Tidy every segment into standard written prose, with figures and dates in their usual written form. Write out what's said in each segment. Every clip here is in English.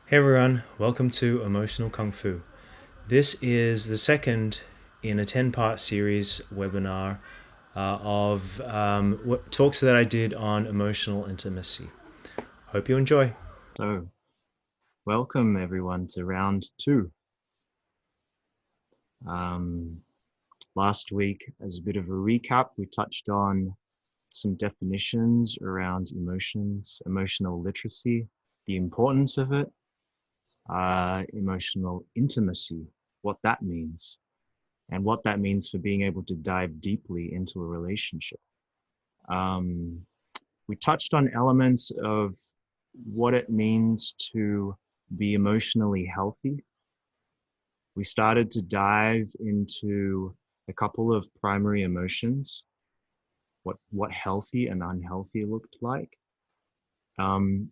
Hey everyone, welcome to Emotional Kung Fu. This is the second in a 10-part series webinar of talks that I did on emotional intimacy. Hope you enjoy. So, welcome everyone to round two. Um, Last week, as a bit of a recap, we touched on some definitions around emotions, emotional literacy, the importance of it, emotional intimacy, what that means, and what that means for being able to dive deeply into a relationship. Um, we touched on elements of what it means to be emotionally healthy. We started to dive into a couple of primary emotions, what healthy and unhealthy looked like. Um,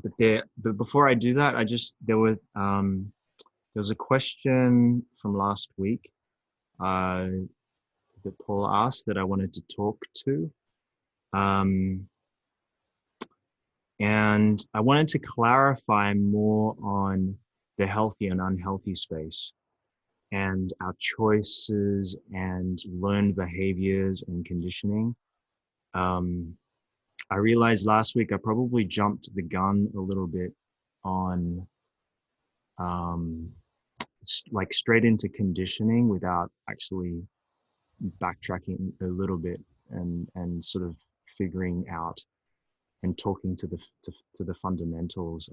but before I do that, there was a question from last week uh, that Paul asked that I wanted to talk to, um, and I wanted to clarify more on the healthy and unhealthy space, and our choices and learned behaviors and conditioning. Um, I realized last week I probably jumped the gun a little bit on um, like straight into conditioning without actually backtracking a little bit and sort of figuring out and talking to the fundamentals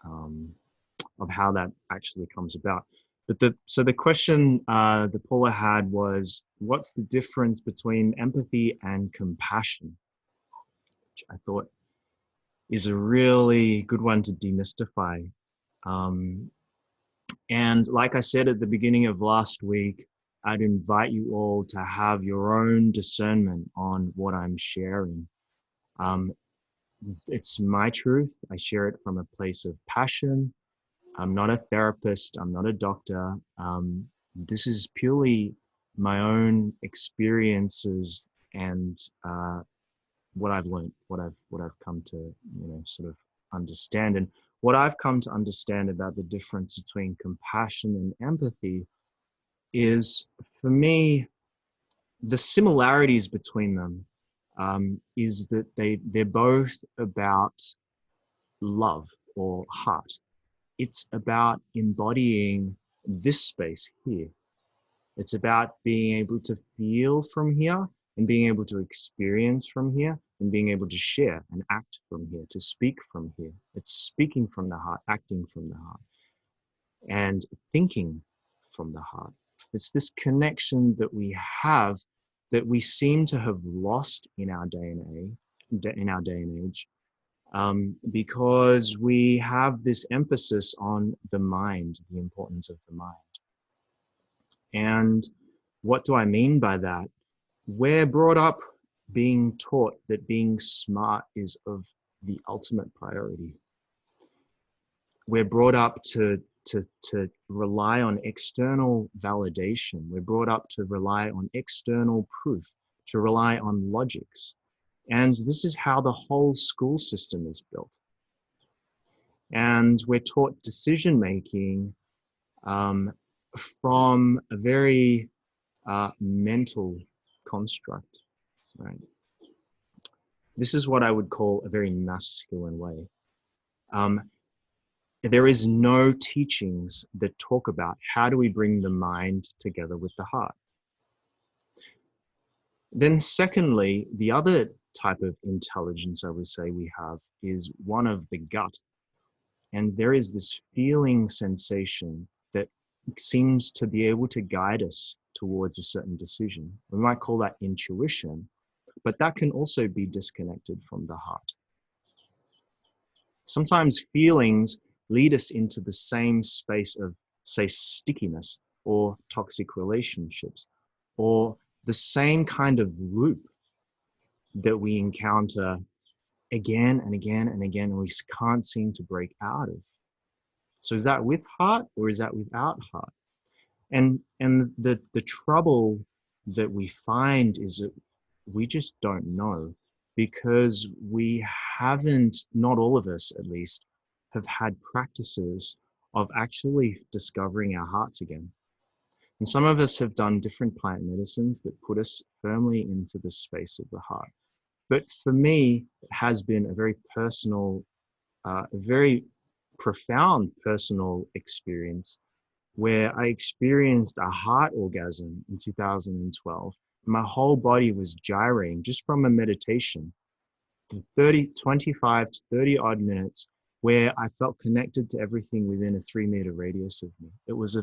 um, of how that actually comes about. But the question that Paula had was, what's the difference between empathy and compassion? Which I thought is a really good one to demystify. Um, and like I said at the beginning of last week, I'd invite you all to have your own discernment on what I'm sharing. Um, it's my truth. I share it from a place of passion. I'm not a therapist. I'm not a doctor. This is purely my own experiences and what I've learned, what I've come to, sort of understand. And what I've come to understand about the difference between compassion and empathy is, for me, the similarities between them is that they're both about love or heart. It's about embodying this space here. It's about being able to feel from here and being able to experience from here and being able to share and act from here, to speak from here. It's speaking from the heart, acting from the heart, and thinking from the heart. It's this connection that we have that we seem to have lost in our day and age, because we have this emphasis on the mind, the importance of the mind. And what do I mean by that? We're brought up being taught that being smart is of the ultimate priority. We're brought up to rely on external validation. We're brought up to rely on external proof, to rely on logics. And this is how the whole school system is built. And we're taught decision making um, from a very mental construct, right? This is what I would call a very masculine way. Um, there is no teachings that talk about how do we bring the mind together with the heart. Then secondly, the other type of intelligence I would say we have is one of the gut. And there is this feeling sensation that seems to be able to guide us towards a certain decision. We might call that intuition, but that can also be disconnected from the heart. Sometimes feelings lead us into the same space of, say, stickiness or toxic relationships, or the same kind of loop that we encounter again and again and again, and we can't seem to break out of. So is that with heart or is that without heart? And the trouble that we find is that we just don't know, because we haven't, not all of us at least, have had practices of actually discovering our hearts again. And some of us have done different plant medicines that put us firmly into the space of the heart. But for me, it has been a very personal, a very profound personal experience where I experienced a heart orgasm in 2012. My whole body was gyrating just from a meditation for 25 to 30 odd minutes where I felt connected to everything within a 3 meter radius of me. It was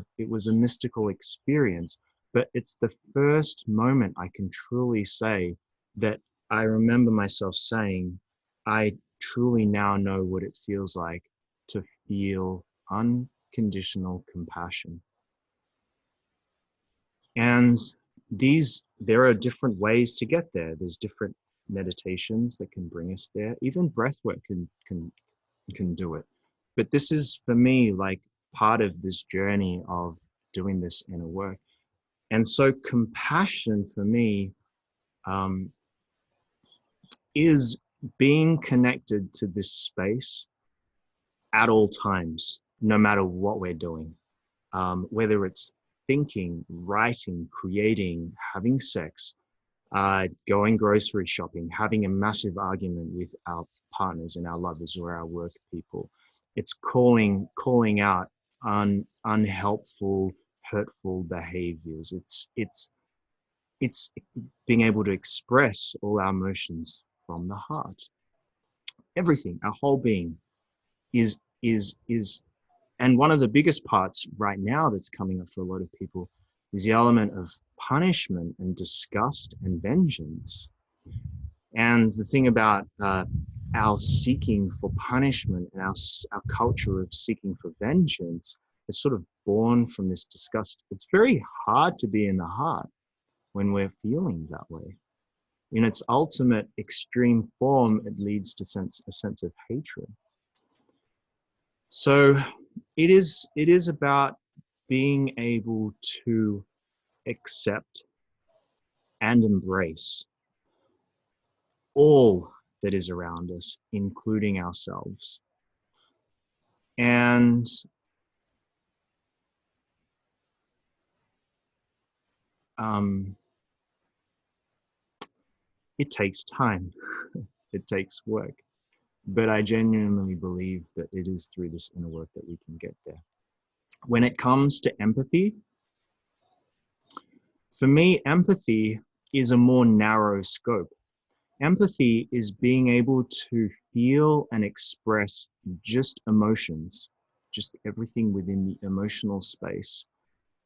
a mystical experience, but it's the first moment I can truly say that I remember myself saying, I truly now know what it feels like to feel unconditional compassion. And there are different ways to get there. There's different meditations that can bring us there. Even breath work can do it. But this is, for me, like part of this journey of doing this inner work. And so compassion for me is being connected to this space at all times, no matter what we're doing, whether it's thinking, writing, creating, having sex, going grocery shopping, having a massive argument with our partners and our lovers or our work people. It's calling out unhelpful, hurtful behaviors. It's being able to express all our emotions from the heart. Everything, our whole being is, and one of the biggest parts right now that's coming up for a lot of people is the element of punishment and disgust and vengeance. And the thing about our seeking for punishment and our culture of seeking for vengeance is sort of born from this disgust. It's very hard to be in the heart when we're feeling that way. In its ultimate extreme form, it leads to a sense of hatred. So it is about being able to accept and embrace all that is around us, including ourselves. And it takes time, it takes work. But I genuinely believe that it is through this inner work that we can get there. When it comes to empathy, for me, empathy is a more narrow scope. Empathy is being able to feel and express just emotions, just everything within the emotional space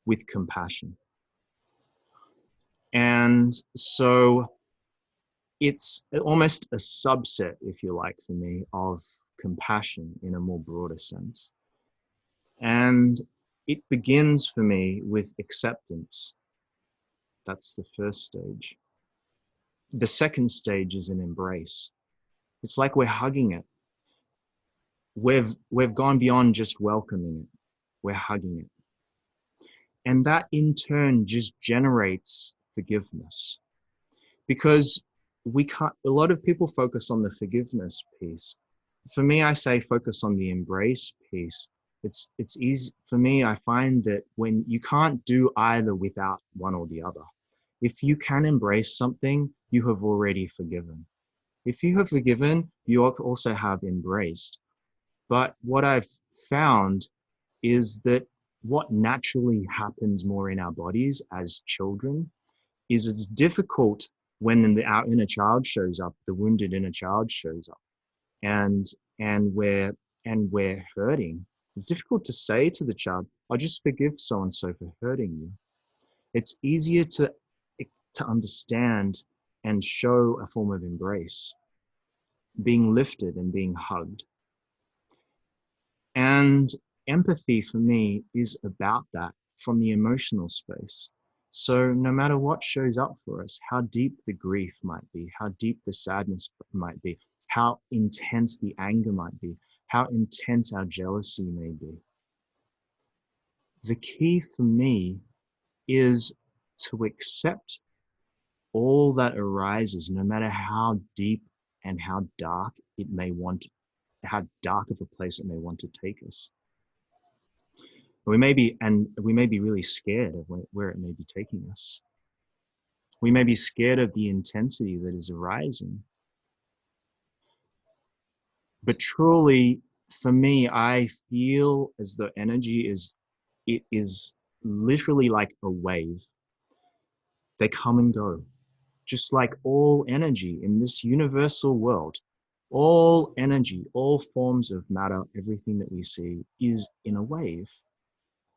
with compassion. And so it's almost a subset, if you like, for me, of compassion in a more broader sense. And it begins for me with acceptance. That's the first stage. The second stage is an embrace. It's like we're hugging it. We've gone beyond just welcoming it. We're hugging it. And that in turn just generates forgiveness. Because a lot of people focus on the forgiveness piece. For me, I say focus on the embrace piece. It's easy for me. I find that when you can't do either without one or the other. If you can embrace something, you have already forgiven. If you have forgiven, you also have embraced. But what I've found is that what naturally happens more in our bodies as children is it's difficult when our inner child shows up, the wounded inner child shows up, and we're hurting. It's difficult to say to the child, "I just forgive so and so for hurting you." It's easier to understand and show a form of embrace, being lifted and being hugged. And empathy for me is about that from the emotional space. So no matter what shows up for us, how deep the grief might be, how deep the sadness might be, how intense the anger might be, how intense our jealousy may be, the key for me is to accept all that arises, no matter how deep and how dark it may want how dark of a place it may want to take us. We may be really scared of where it may be taking us. We may be scared of the intensity that is arising. But truly, for me, I feel as though energy is literally like a wave. They come and go, just like all energy in this universal world. All energy, all forms of matter, everything that we see is in a wave.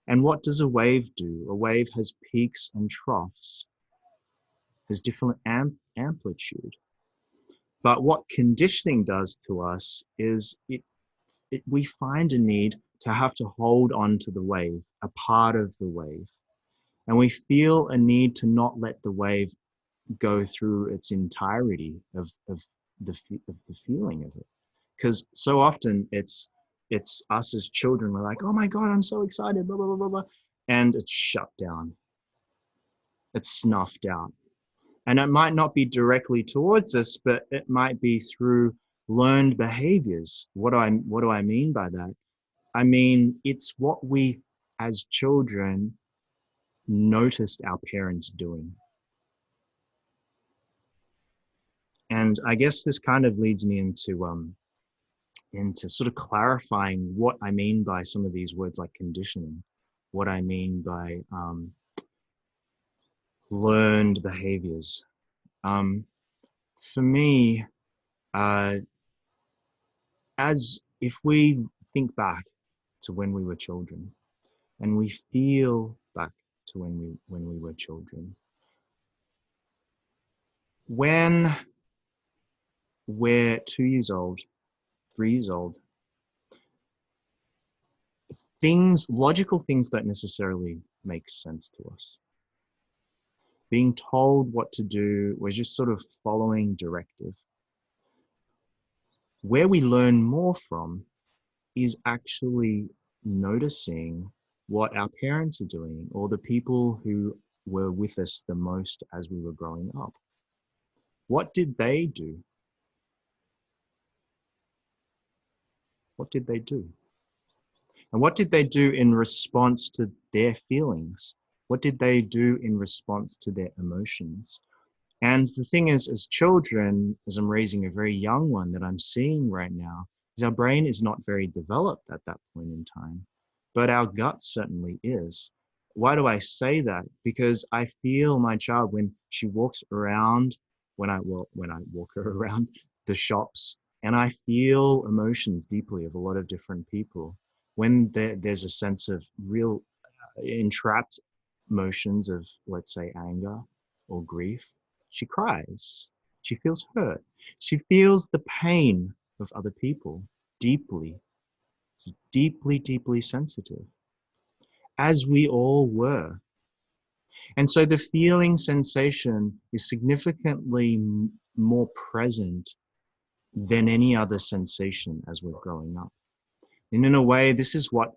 And what does a wave do? A wave has peaks and troughs, has different amplitude. But what conditioning does to us is we find a need to have to hold on to the wave, a part of the wave. And we feel a need to not let the wave go through its entirety of the feeling of it. Because so often it's us as children, we're like, oh my God, I'm so excited, blah, blah, blah, blah, blah. And it's shut down. It's snuffed out. And it might not be directly towards us, but it might be through learned behaviors. What do I mean by that? I mean, it's what we as children noticed our parents doing. And I guess this kind of leads me into sort of clarifying what I mean by some of these words like conditioning, what I mean by learned behaviors. For me, as if we think back to when we were children, and we feel back to when we were children, when we're 2 years old, 3 years old, logical things don't necessarily make sense to us. Being told what to do, we're just sort of following directive. Where we learn more from is actually noticing what our parents are doing or the people who were with us the most as we were growing up. What did they do? What did they do? And what did they do in response to their feelings? What did they do in response to their emotions? And the thing is, as children, as I'm raising a very young one that I'm seeing right now, is our brain is not very developed at that point in time, but our gut certainly is. Why do I say that? Because I feel my child when she walks around, when I walk her around the shops, and I feel emotions deeply of a lot of different people. When there's a sense of real entrapped emotions of, let's say, anger or grief, she cries. She feels hurt. She feels the pain of other people deeply. She's deeply, deeply sensitive, as we all were. And so the feeling sensation is significantly more present than any other sensation as we're growing up. And in a way, this is what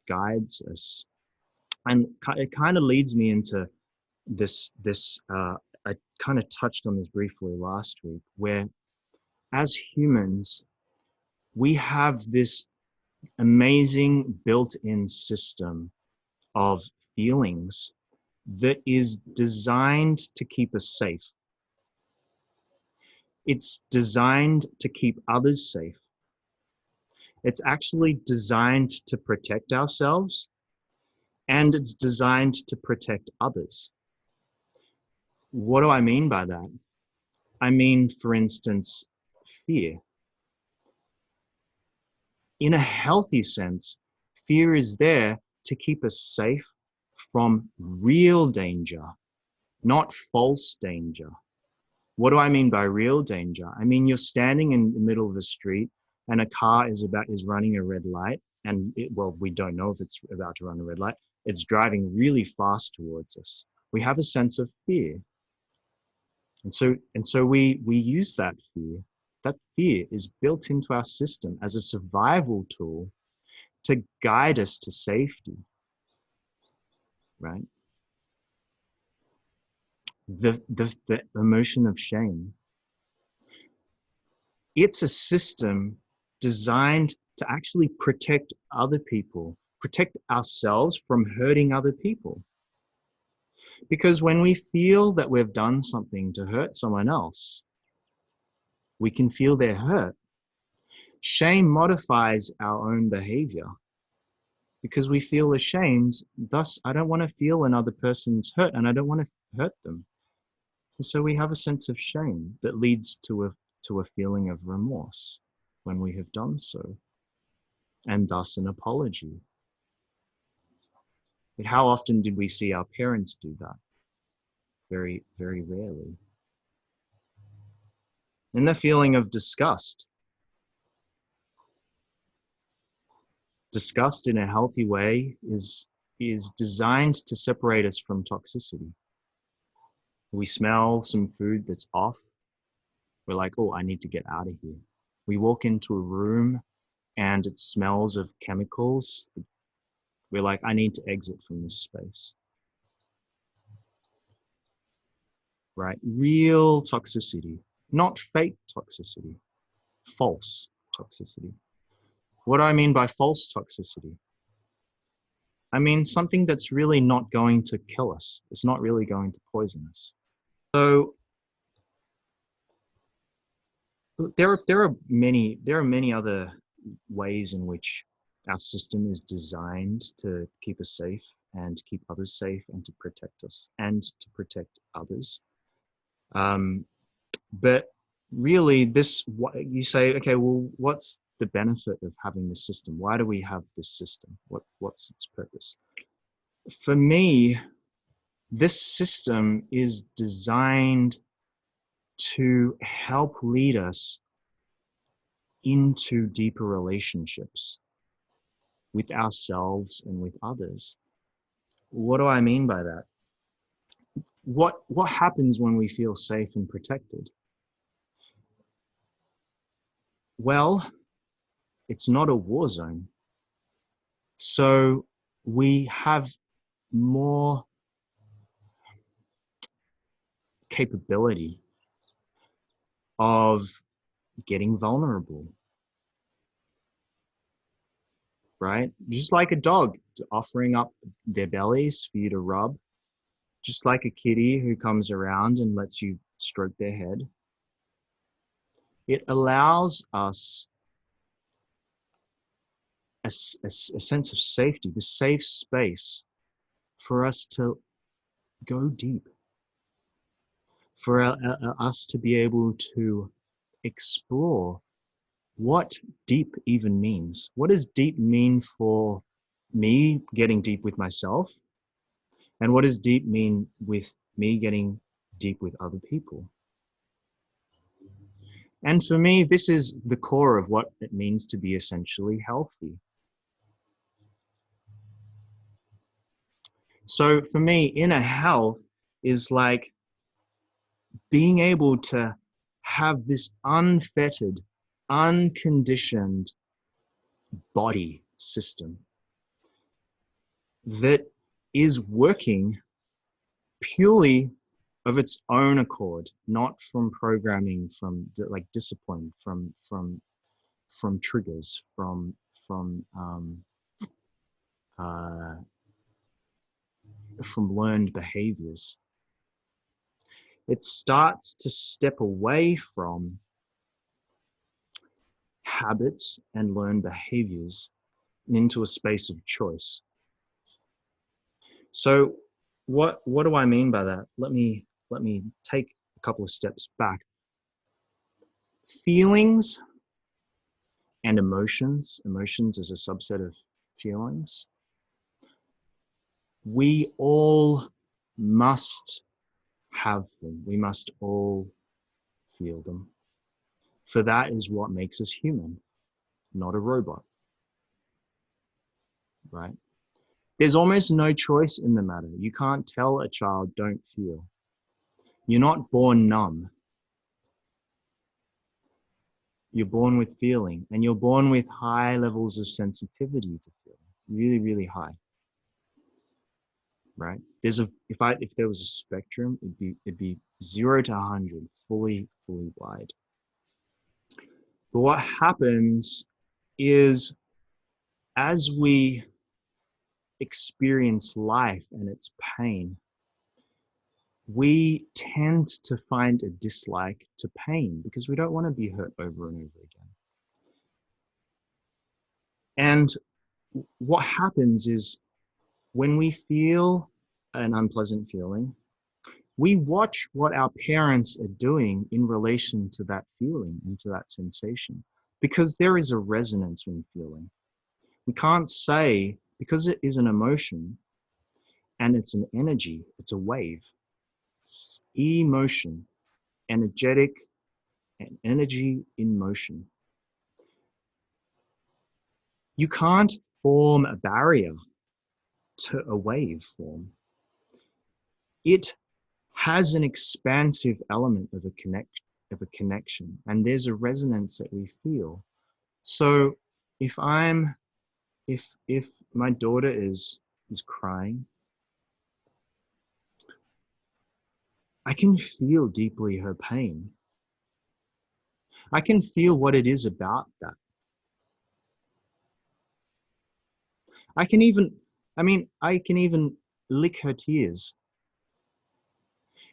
guides us. And it kind of leads me into this I kind of touched on this briefly last week, where as humans, we have this amazing built-in system of feelings that is designed to keep us safe. It's designed to keep others safe. It's actually designed to protect ourselves, and it's designed to protect others. What do I mean by that? I mean, for instance, fear. In a healthy sense, fear is there to keep us safe from real danger, not false danger. What do I mean by real danger? I mean, you're standing in the middle of the street and a car is running a red light, and we don't know if it's about to run a red light. It's driving really fast towards us. We have a sense of fear. And so we use that fear. That fear is built into our system as a survival tool to guide us to safety, right? The emotion of shame. It's a system designed to actually protect other people, protect ourselves from hurting other people. Because when we feel that we've done something to hurt someone else, we can feel their hurt. Shame modifies our own behavior because we feel ashamed. Thus, I don't want to feel another person's hurt and I don't want to hurt them. And so we have a sense of shame that leads to a feeling of remorse when we have done so, and thus an apology. But how often did we see our parents do that? Very, very rarely. And the feeling of disgust. Disgust in a healthy way is designed to separate us from toxicity. We smell some food that's off. We're like, oh, I need to get out of here. We walk into a room and it smells of chemicals. We're like, I need to exit from this space. Right? Real toxicity, not fake toxicity, false toxicity. What do I mean by false toxicity? I mean something that's really not going to kill us. It's not really going to poison us. So there are many other ways in which our system is designed to keep us safe and to keep others safe and to protect us and to protect others. But really, you say, okay, well, what's the benefit of having this system? Why do we have this system? What's its purpose? For me, this system is designed to help lead us into deeper relationships with ourselves and with others. What do I mean by that? What happens when we feel safe and protected? Well, it's not a war zone. So we have more capability of getting vulnerable, right? Just like a dog offering up their bellies for you to rub, just like a kitty who comes around and lets you stroke their head. It allows us a sense of safety, the safe space for us to go deep, for us to be able to explore what deep even means. What does deep mean for me getting deep with myself? And what does deep mean with me getting deep with other people? And for me, this is the core of what it means to be essentially healthy. So for me, inner health is like being able to have this unfettered, unconditioned body system that is working purely of its own accord, not from programming, from like discipline, from triggers, from learned behaviors. It starts to step away from habits and learned behaviors into a space of choice. So what do I mean by that? Let me take a couple of steps back. Feelings and emotions is a subset of feelings. We all must have them. We must all feel them. For that is what makes us human, not a robot, right? There's almost no choice in the matter. You can't tell a child, don't feel. You're not born numb. You're born with feeling, and you're born with high levels of sensitivity to feeling, really, really high, right? If there was a spectrum, it'd be 0 to 100, fully wide. But what happens is as we experience life and its pain, we tend to find a dislike to pain because we don't want to be hurt over and over again. And what happens is when we feel an unpleasant feeling, we watch what our parents are doing in relation to that feeling and to that sensation, because there is a resonance in feeling. We can't say, because it is an emotion and it's an energy, it's a wave, it's emotion, energetic, and energy in motion. You can't form a barrier to a wave form. It has an expansive element of a connection, and there's a resonance that we feel. So if my daughter is crying, I can feel deeply her pain. I can feel what it is about that. I can even lick her tears.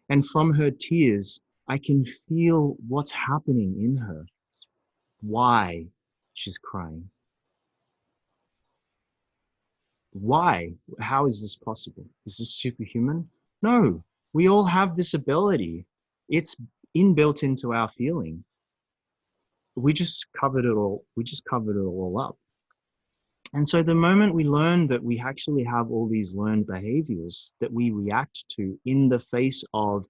And from her tears, I can feel what's happening in her, why she's crying. Why? How is this possible? Is this superhuman? No, we all have this ability. It's inbuilt into our feeling. We just covered it all up. And so the moment we learn that we actually have all these learned behaviors that we react to in the face of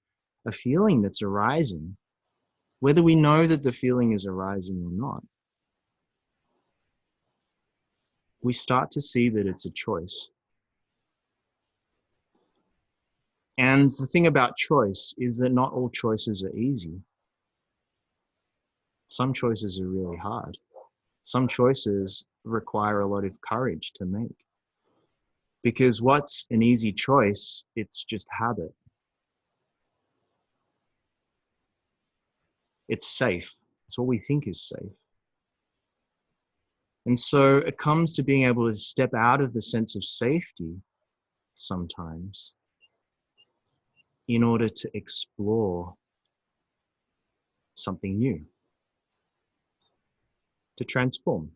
a feeling that's arising, whether we know that the feeling is arising or not, we start to see that it's a choice. And the thing about choice is that not all choices are easy. Some choices are really hard. Some choices require a lot of courage to make. Because what's an easy choice? It's just habit. It's safe. It's what we think is safe. And so it comes to being able to step out of the sense of safety sometimes in order to explore something new, to transform.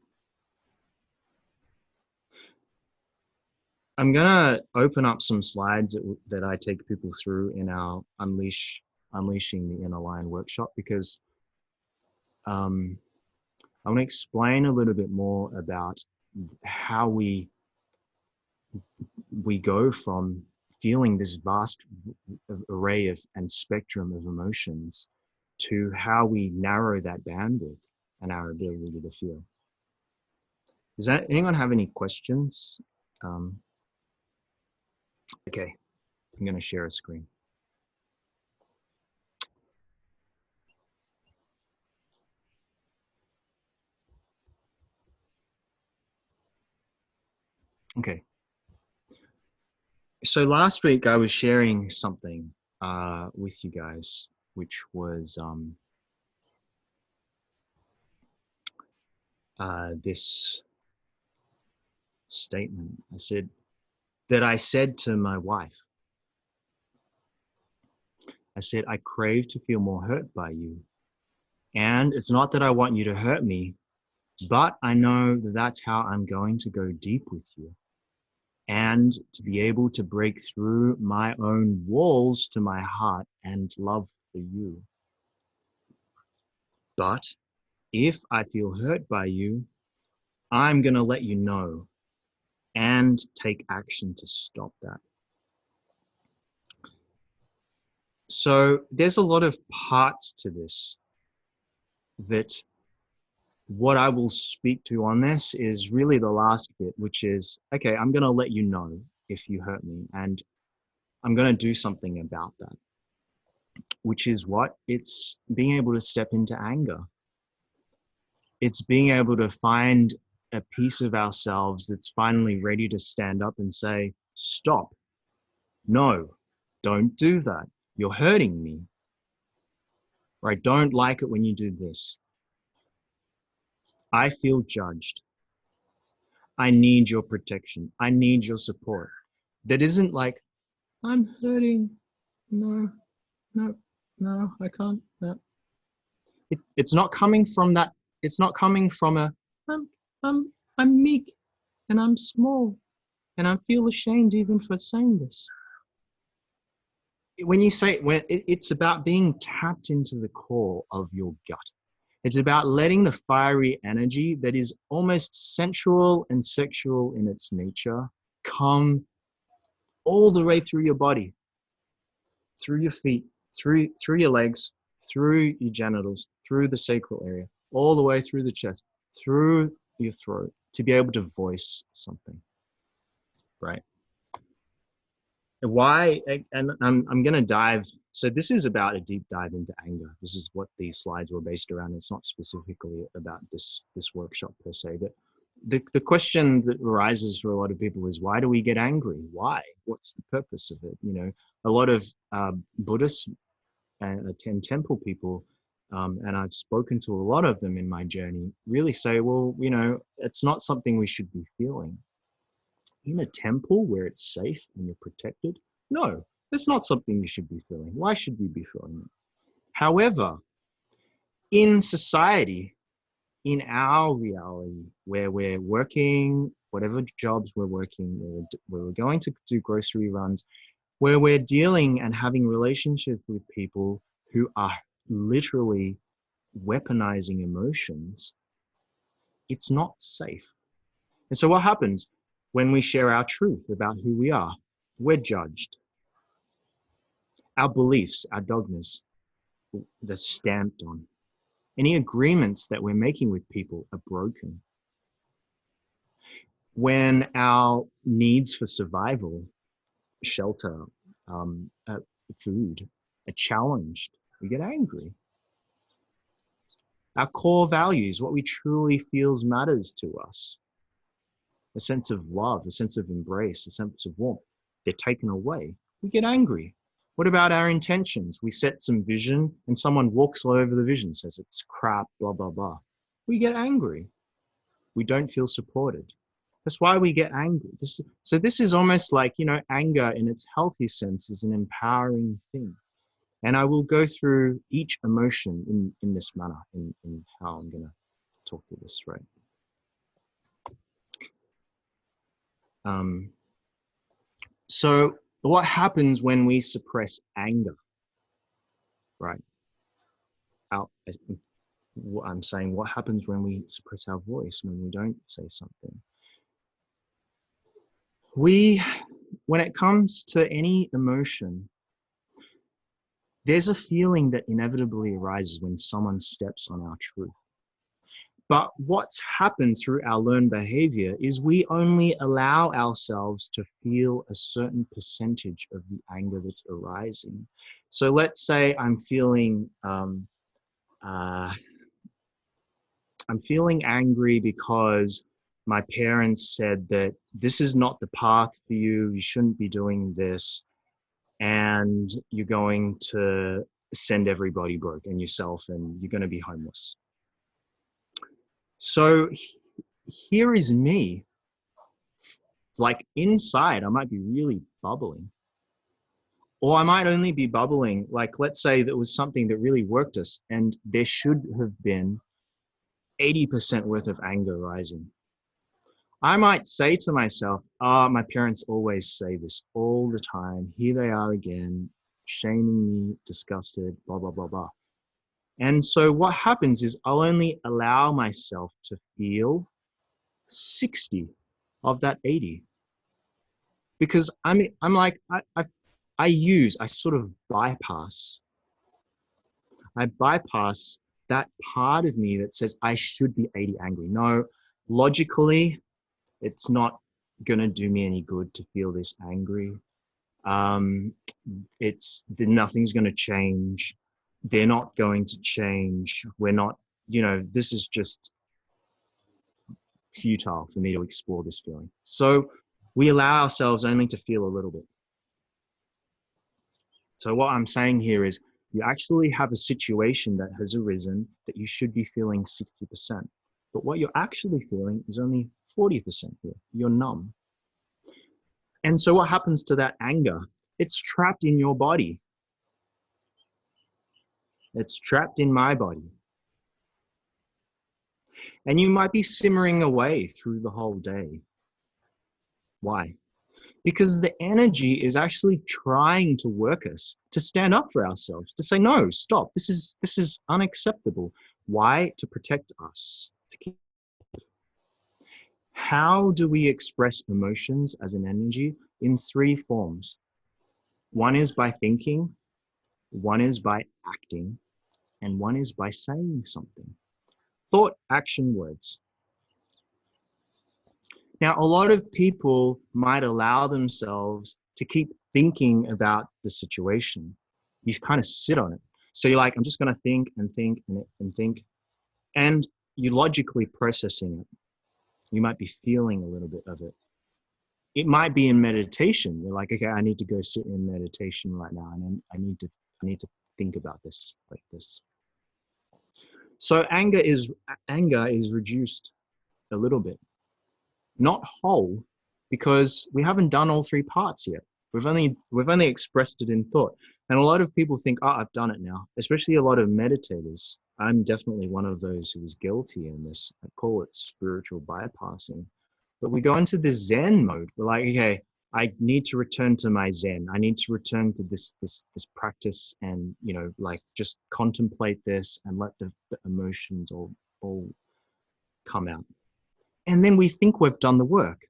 I'm gonna open up some slides that I take people through in our Unleashing the Inner Lion workshop, because I want to explain a little bit more about how we go from feeling this vast array of and spectrum of emotions to how we narrow that bandwidth and our ability to feel. Does anyone have any questions? Okay, I'm going to share a screen. Okay. So last week I was sharing something with you guys, which was this statement. I said to my wife, I said, I crave to feel more hurt by you. And it's not that I want you to hurt me, but I know that that's how I'm going to go deep with you. And to be able to break through my own walls to my heart and love for you. But if I feel hurt by you, I'm going to let you know and take action to stop that. So there's a lot of parts to this that what I will speak to on this is really the last bit, which is, okay, I'm going to let you know if you hurt me, and I'm going to do something about that, which is what? It's being able to step into anger. It's being able to find a piece of ourselves that's finally ready to stand up and say, stop. No, don't do that. You're hurting me. Or I don't like it when you do this. I feel judged. I need your protection. I need your support. That isn't like, I'm hurting. No, no, no, I can't. No. It's not coming from that. It's not coming from a, I'm, I'm, I'm meek and I'm small and I feel ashamed even for saying this. When you say, it's about being tapped into the core of your gut. It's about letting the fiery energy that is almost sensual and sexual in its nature come all the way through your body, through your feet, through your legs, through your genitals, through the sacral area, all the way through the chest, through your throat, to be able to voice something, right? Why, and I'm going to dive, so this is about a deep dive into anger. This is what these slides were based around. It's not specifically about this workshop per se, but the question that arises for a lot of people is, why do we get angry? Why? What's the purpose of it? You know, a lot of Buddhists and attend temple people, and I've spoken to a lot of them in my journey, really say, well, you know, it's not something we should be feeling. In a temple where it's safe and you're protected? No, it's not something you should be feeling. Why should we be feeling it? However, in society, in our reality, where we're working, whatever jobs we're working, where we're going to do grocery runs, where we're dealing and having relationships with people who are literally weaponizing emotions, it's not safe. And so what happens when we share our truth about who we are? We're judged. Our beliefs, our dogmas, they're stamped on. Any agreements that we're making with people are broken. When our needs for survival, shelter, food are challenged, we get angry. Our core values, what we truly feel matters to us, a sense of love, a sense of embrace, a sense of warmth, they're taken away. We get angry. What about our intentions? We set some vision and someone walks all over the vision, says it's crap, blah, blah, blah. We get angry. We don't feel supported. That's why we get angry. So this is almost like, you know, anger in its healthy sense is an empowering thing. And I will go through each emotion in this manner, in how I'm going to talk to this, right? So what happens when we suppress anger, right? I'm saying, what happens when we suppress our voice, when we don't say something? When it comes to any emotion, there's a feeling that inevitably arises when someone steps on our truth. But what's happened through our learned behavior is we only allow ourselves to feel a certain percentage of the anger that's arising. So let's say I'm feeling angry because my parents said that this is not the path for you, you shouldn't be doing this, and you're going to send everybody broke and yourself, and you're going to be homeless. So here is me, like inside, I might be really bubbling. Or I might only be bubbling, like let's say that was something that really worked us and there should have been 80% worth of anger rising. I might say to myself, my parents always say this all the time. Here they are again, shaming me, disgusted, blah, blah, blah, blah. And so what happens is I'll only allow myself to feel 60 of that 80. Because I sort of bypass. I bypass that part of me that says I should be 80 angry. No, logically, it's not going to do me any good to feel this angry. Nothing's going to change. They're not going to change. We're not, this is just futile for me to explore this feeling. So we allow ourselves only to feel a little bit. So what I'm saying here is you actually have a situation that has arisen that you should be feeling 60%. But what you're actually feeling is only 40% here. You're numb. And so what happens to that anger? It's trapped in your body. It's trapped in my body. And you might be simmering away through the whole day. Why? Because the energy is actually trying to work us to stand up for ourselves, to say, no, stop. This is unacceptable. Why? To protect us. How do we express emotions as an energy? In three forms. One is by thinking, one is by acting, and one is by saying something. Thought, action, words. Now, a lot of people might allow themselves to keep thinking about the situation. You kind of sit on it. So you're like, I'm just going to think and think and think. And you're logically processing it. You might be feeling a little bit of it. It might be in meditation. You're like, okay, I need to go sit in meditation right now. And I need to think about this like this. So anger is reduced a little bit. Not whole, because we haven't done all three parts yet. We've only expressed it in thought. And a lot of people think, oh, I've done it now, especially a lot of meditators. I'm definitely one of those who is guilty in this. I call it spiritual bypassing. But we go into the Zen mode. We're like, okay, I need to return to my Zen. I need to return to this practice and, like just contemplate this and let the emotions all come out. And then we think we've done the work.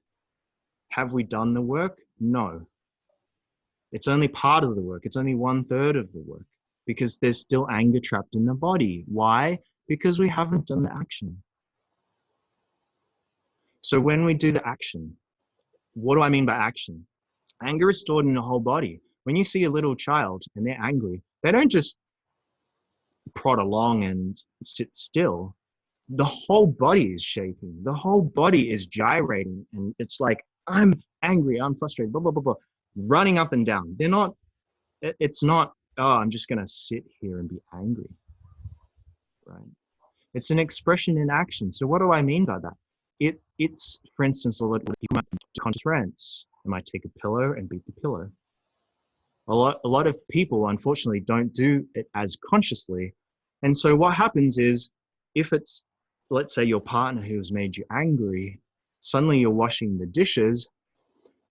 Have we done the work? No. It's only part of the work. It's only 1/3 of the work because there's still anger trapped in the body. Why? Because we haven't done the action. So when we do the action, what do I mean by action? Anger is stored in the whole body. When you see a little child and they're angry, they don't just prod along and sit still. The whole body is shaking. The whole body is gyrating. And it's like, I'm angry, I'm frustrated, blah, blah, blah, blah, running up and down. It's not, oh, I'm just going to sit here and be angry, right? It's an expression in action. So what do I mean by that? It's, for instance, a lot of people might do conscious rants. They might take a pillow and beat the pillow. A lot of people, unfortunately, don't do it as consciously. And so what happens is, if it's, let's say, your partner who has made you angry, suddenly you're washing the dishes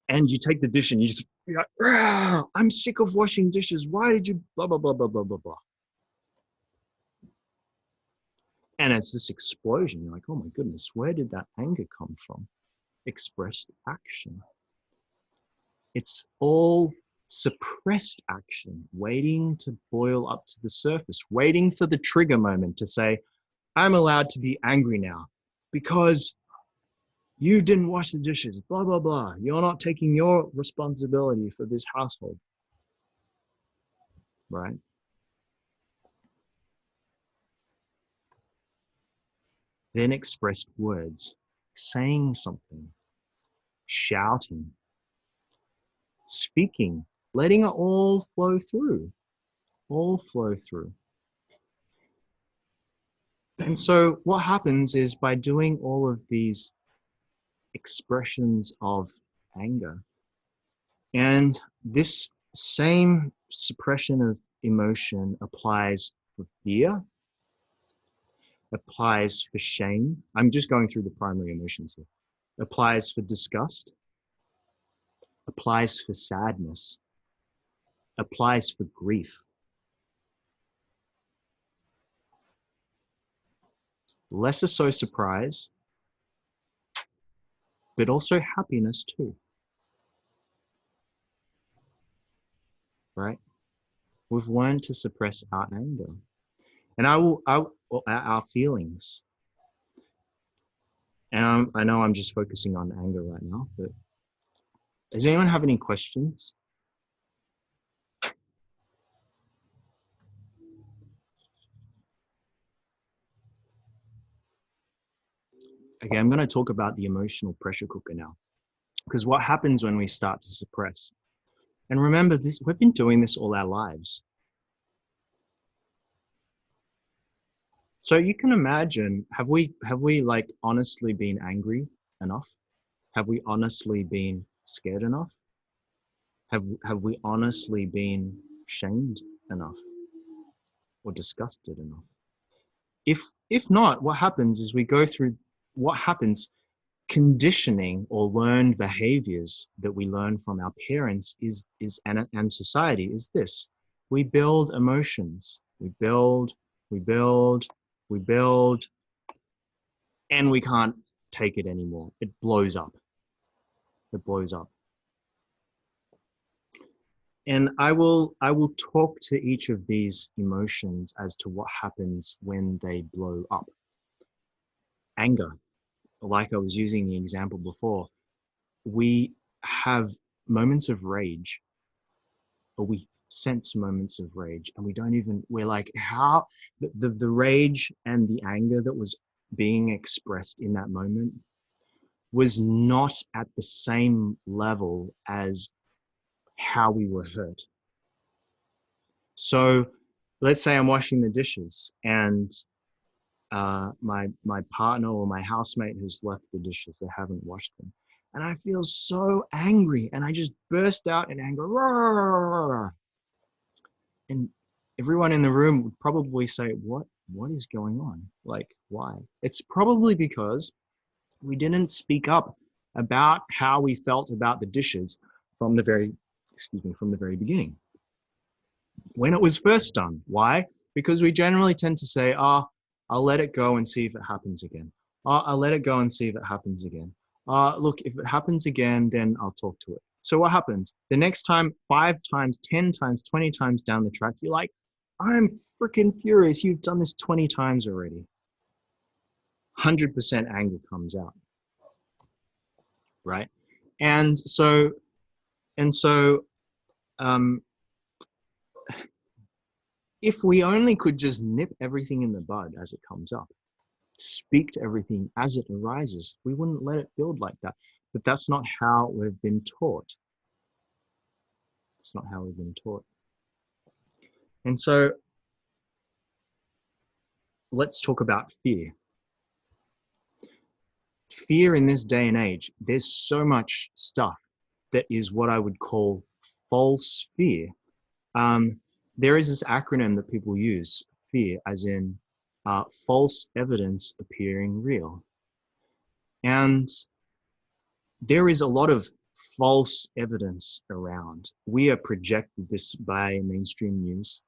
and you take the dish and you're like, I'm sick of washing dishes. Why did you blah, blah, blah, blah, blah, blah, blah. And it's this explosion. You're like, oh my goodness, where did that anger come from? Expressed action. It's all suppressed action, waiting to boil up to the surface, waiting for the trigger moment to say, I'm allowed to be angry now because you didn't wash the dishes, blah, blah, blah. You're not taking your responsibility for this household, right? Then expressed words, saying something, shouting, speaking, letting it all flow through. And so what happens is, by doing all of these expressions of anger, and this same suppression of emotion applies for fear, applies for shame. I'm just going through the primary emotions here. Applies for disgust, applies for sadness, applies for grief. Lesser so surprise, but also happiness too. Right? We've learned to suppress our anger and our feelings. And I know I'm just focusing on anger right now, but does anyone have any questions? Okay, I'm going to talk about the emotional pressure cooker now, because what happens when we start to suppress? And remember this, we've been doing this all our lives. So you can imagine, have we like honestly been angry enough? Have we honestly been scared enough? Have we honestly been shamed enough or disgusted enough? If not, what happens is we go through what happens conditioning or learned behaviors that we learn from our parents and society is this. We build emotions. We build, we build, and we can't take it anymore. It blows up. It blows up. And I will talk to each of these emotions as to what happens when they blow up. Anger, like I was using the example before, we have moments of rage, or we sense moments of rage, and we're like, how the rage and the anger that was being expressed in that moment was not at the same level as how we were hurt. So let's say I'm washing the dishes, and my partner or my housemate has left the dishes. They haven't washed them. And I feel so angry, and I just burst out in anger. Roar! And everyone in the room would probably say, what is going on? Like, why? It's probably because we didn't speak up about how we felt about the dishes from the very, from the very beginning. When it was first done. Why? Because we generally tend to say, I'll let it go and see if it happens again. I'll let it go and see if it happens again. Look, if it happens again, then I'll talk to it. So what happens? The next time, 5 times, 10 times, 20 times down the track, you're like, I'm freaking furious. You've done this 20 times already. 100% anger comes out, right? And so, um, if we only could just nip everything in the bud as it comes up, speak to everything as it arises, we wouldn't let it build like that. But that's not how we've been taught. It's not how we've been taught. And so let's talk about fear. Fear in this day and age, there's so much stuff that is what I would call false fear. There is this acronym that people use, fear, as in false evidence appearing real. And there is a lot of false evidence around. We are projected this by mainstream news,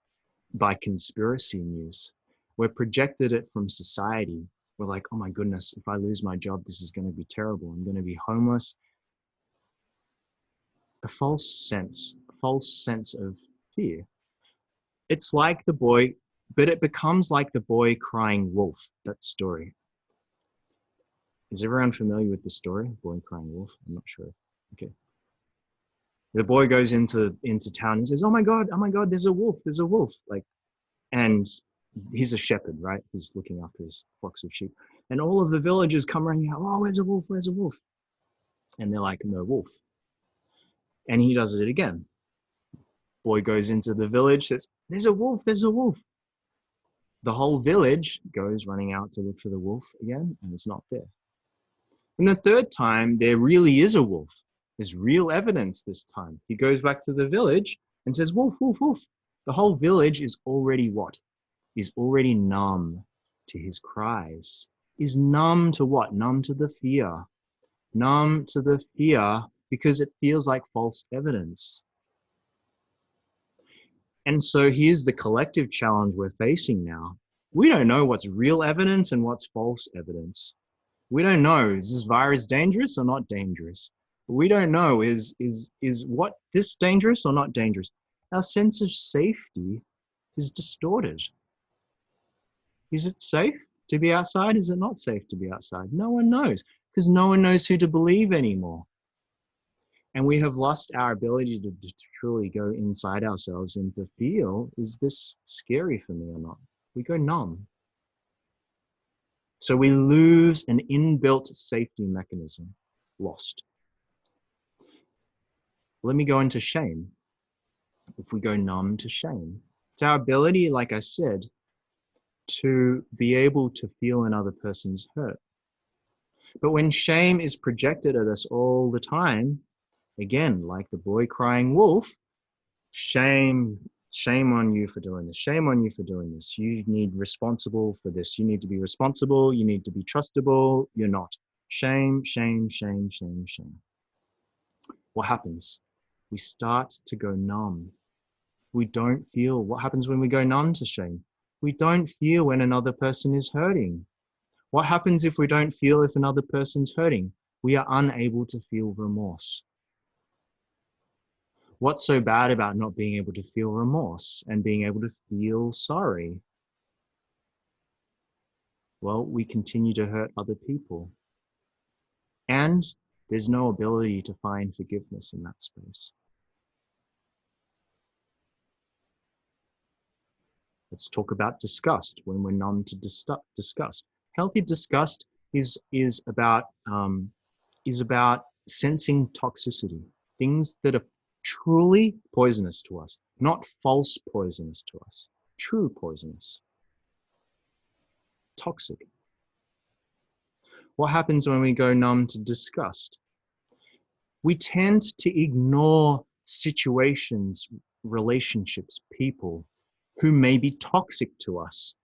by conspiracy news. We're projected it from society. We're like, oh my goodness, if I lose my job, this is going to be terrible. I'm going to be homeless. A false sense of fear. It's like the boy, but it becomes like the boy crying wolf, that story. Is everyone familiar with the story, Boy Crying Wolf? I'm not sure. Okay. The boy goes into town and says, oh my God, there's a wolf. Like, and he's a shepherd, right? He's looking after his flocks of sheep. And all of the villagers come running out, oh, where's a wolf? Where's a wolf? And they're like, no wolf. And he does it again. Boy goes into the village, says, there's a wolf, there's a wolf. The whole village goes running out to look for the wolf again, and it's not there. And the third time, there really is a wolf. There's real evidence this time. He goes back to the village and says, wolf, wolf, wolf. The whole village is already what? Is already numb to his cries. Is numb to what? Numb to the fear. Numb to the fear because it feels like false evidence. And so here's the collective challenge we're facing now. We don't know what's real evidence and what's false evidence. We don't know, is this virus dangerous or not dangerous? We don't know, is what this dangerous or not dangerous? Our sense of safety is distorted. Is it safe to be outside? Is it not safe to be outside? No one knows, because no one knows who to believe anymore. And we have lost our ability to truly go inside ourselves and to feel, is this scary for me or not? We go numb. So we lose an inbuilt safety mechanism, lost. Let me go into shame. If we go numb to shame, it's our ability, like I said, to be able to feel another person's hurt. But when shame is projected at us all the time, again, like the boy crying wolf, shame on you for doing this. Shame on you for doing this. You need responsible for this. You need to be responsible. You need to be trustable. You're not. Shame, shame, shame, shame, shame. What happens? We start to go numb. We don't feel. What happens when we go numb to shame? We don't feel when another person is hurting. What happens if we don't feel if another person's hurting? We are unable to feel remorse. What's so bad about not being able to feel remorse and being able to feel sorry? Well, we continue to hurt other people. And there's no ability to find forgiveness in that space. Let's talk about disgust when we're numb to disgust. Healthy disgust is about sensing toxicity, things that are truly poisonous to us, not false poisonous to us, true poisonous, toxic. What happens when we go numb to disgust? We tend to ignore situations, relationships, people who may be toxic to us.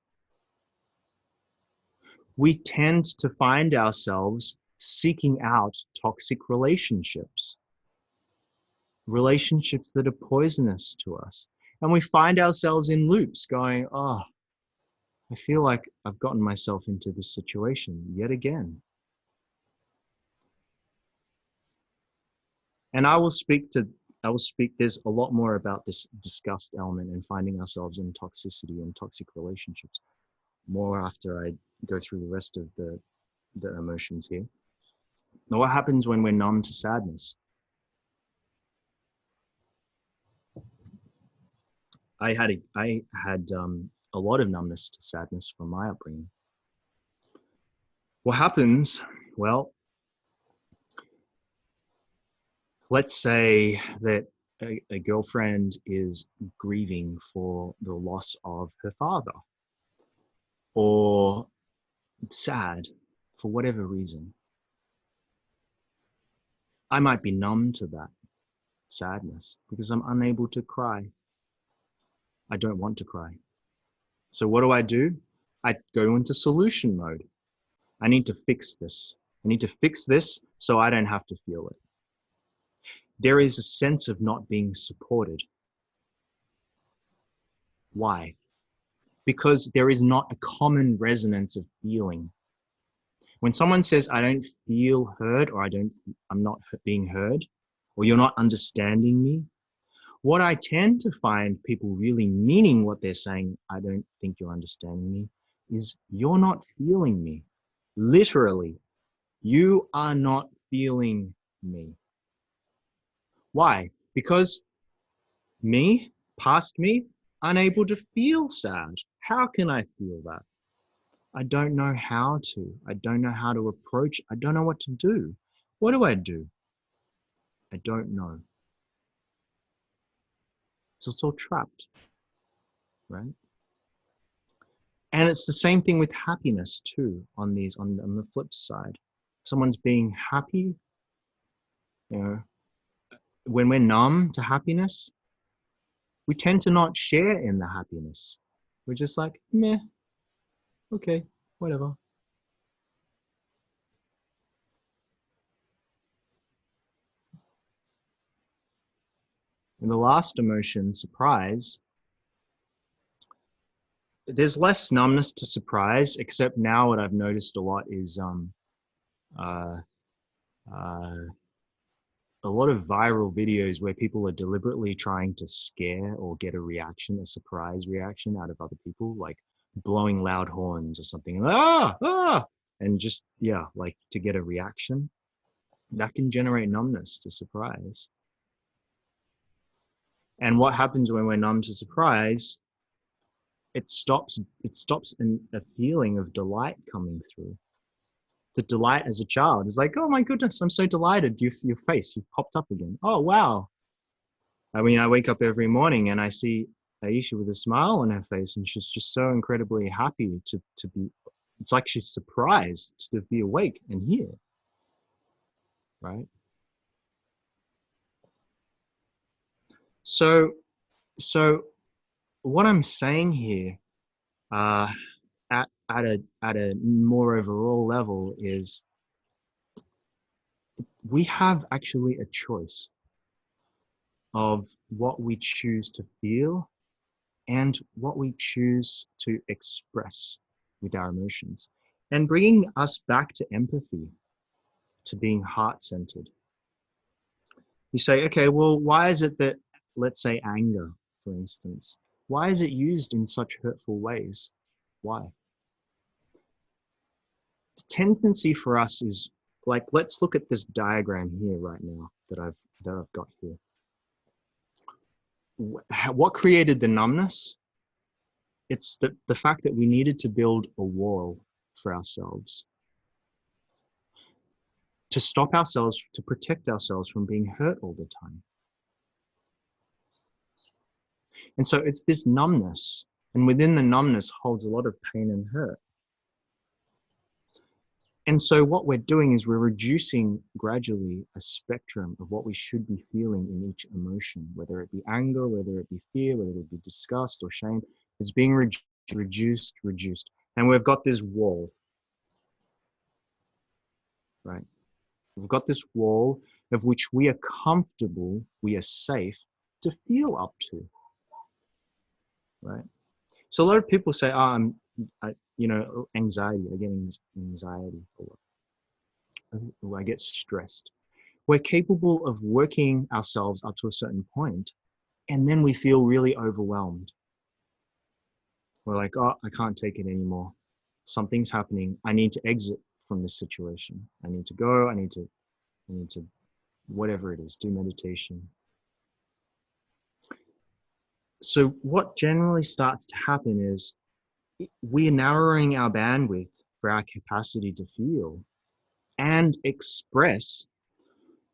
We tend to find ourselves seeking out toxic relationships, relationships that are poisonous to us. And we find ourselves in loops going, oh, I feel like I've gotten myself into this situation yet again. And there's a lot more about this disgust element and finding ourselves in toxicity and toxic relationships, more after I go through the rest of the emotions here. Now, what happens when we're numb to sadness? I had a lot of numbness to sadness from my upbringing. What happens? Well, let's say that a girlfriend is grieving for the loss of her father, or sad for whatever reason. I might be numb to that sadness because I'm unable to cry. I don't want to cry. So what do? I go into solution mode. I need to fix this. I need to fix this so I don't have to feel it. There is a sense of not being supported. Why? Because there is not a common resonance of feeling. When someone says, I don't feel heard, or I'm not being heard, or you're not understanding me, what I tend to find people really meaning what they're saying, I don't think you're understanding me, is you're not feeling me. Literally, you are not feeling me. Why? Because past me, unable to feel sad. How can I feel that? I don't know how to. I don't know how to approach. I don't know what to do. What do? I don't know. So it's all trapped, right? And it's the same thing with happiness too, on the flip side. Someone's being happy, when we're numb to happiness, we tend to not share in the happiness. We're just like, meh, okay, whatever. And the last emotion, surprise, there's less numbness to surprise, except now what I've noticed a lot is a lot of viral videos where people are deliberately trying to scare or get a surprise reaction out of other people, like blowing loud horns or something, and just, like to get a reaction. That can generate numbness to surprise. And what happens when we're numb to surprise? It stops a feeling of delight coming through. The delight as a child is like, oh my goodness, I'm so delighted. Your face, you've popped up again. Oh, wow. I mean, I wake up every morning and I see Aisha with a smile on her face, and she's just so incredibly happy to be. It's like she's surprised to be awake and here, right? So, so what I'm saying here, at a more overall level, is we have actually a choice of what we choose to feel and what we choose to express with our emotions, and bringing us back to empathy, to being heart-centered. You say, okay, well, why is it that, let's say, anger, for instance, why is it used in such hurtful ways? Why? The tendency for us is, like, let's look at this diagram here right now that I've got here. What created the numbness? It's the fact that we needed to build a wall for ourselves, to stop ourselves, to protect ourselves from being hurt all the time. And so it's this numbness, and within the numbness holds a lot of pain and hurt. And so what we're doing is we're reducing gradually a spectrum of what we should be feeling in each emotion, whether it be anger, whether it be fear, whether it be disgust or shame. It's being reduced. And we've got this wall, right? We've got this wall of which we are comfortable, we are safe to feel up to, right? So a lot of people say, oh, anxiety, I get anxiety, or I get stressed. We're capable of working ourselves up to a certain point, and then we feel really overwhelmed. We're like, oh, I can't take it anymore. Something's happening. I need to exit from this situation. I need to go. I need to, whatever it is, do meditation. So what generally starts to happen is we're narrowing our bandwidth for our capacity to feel and express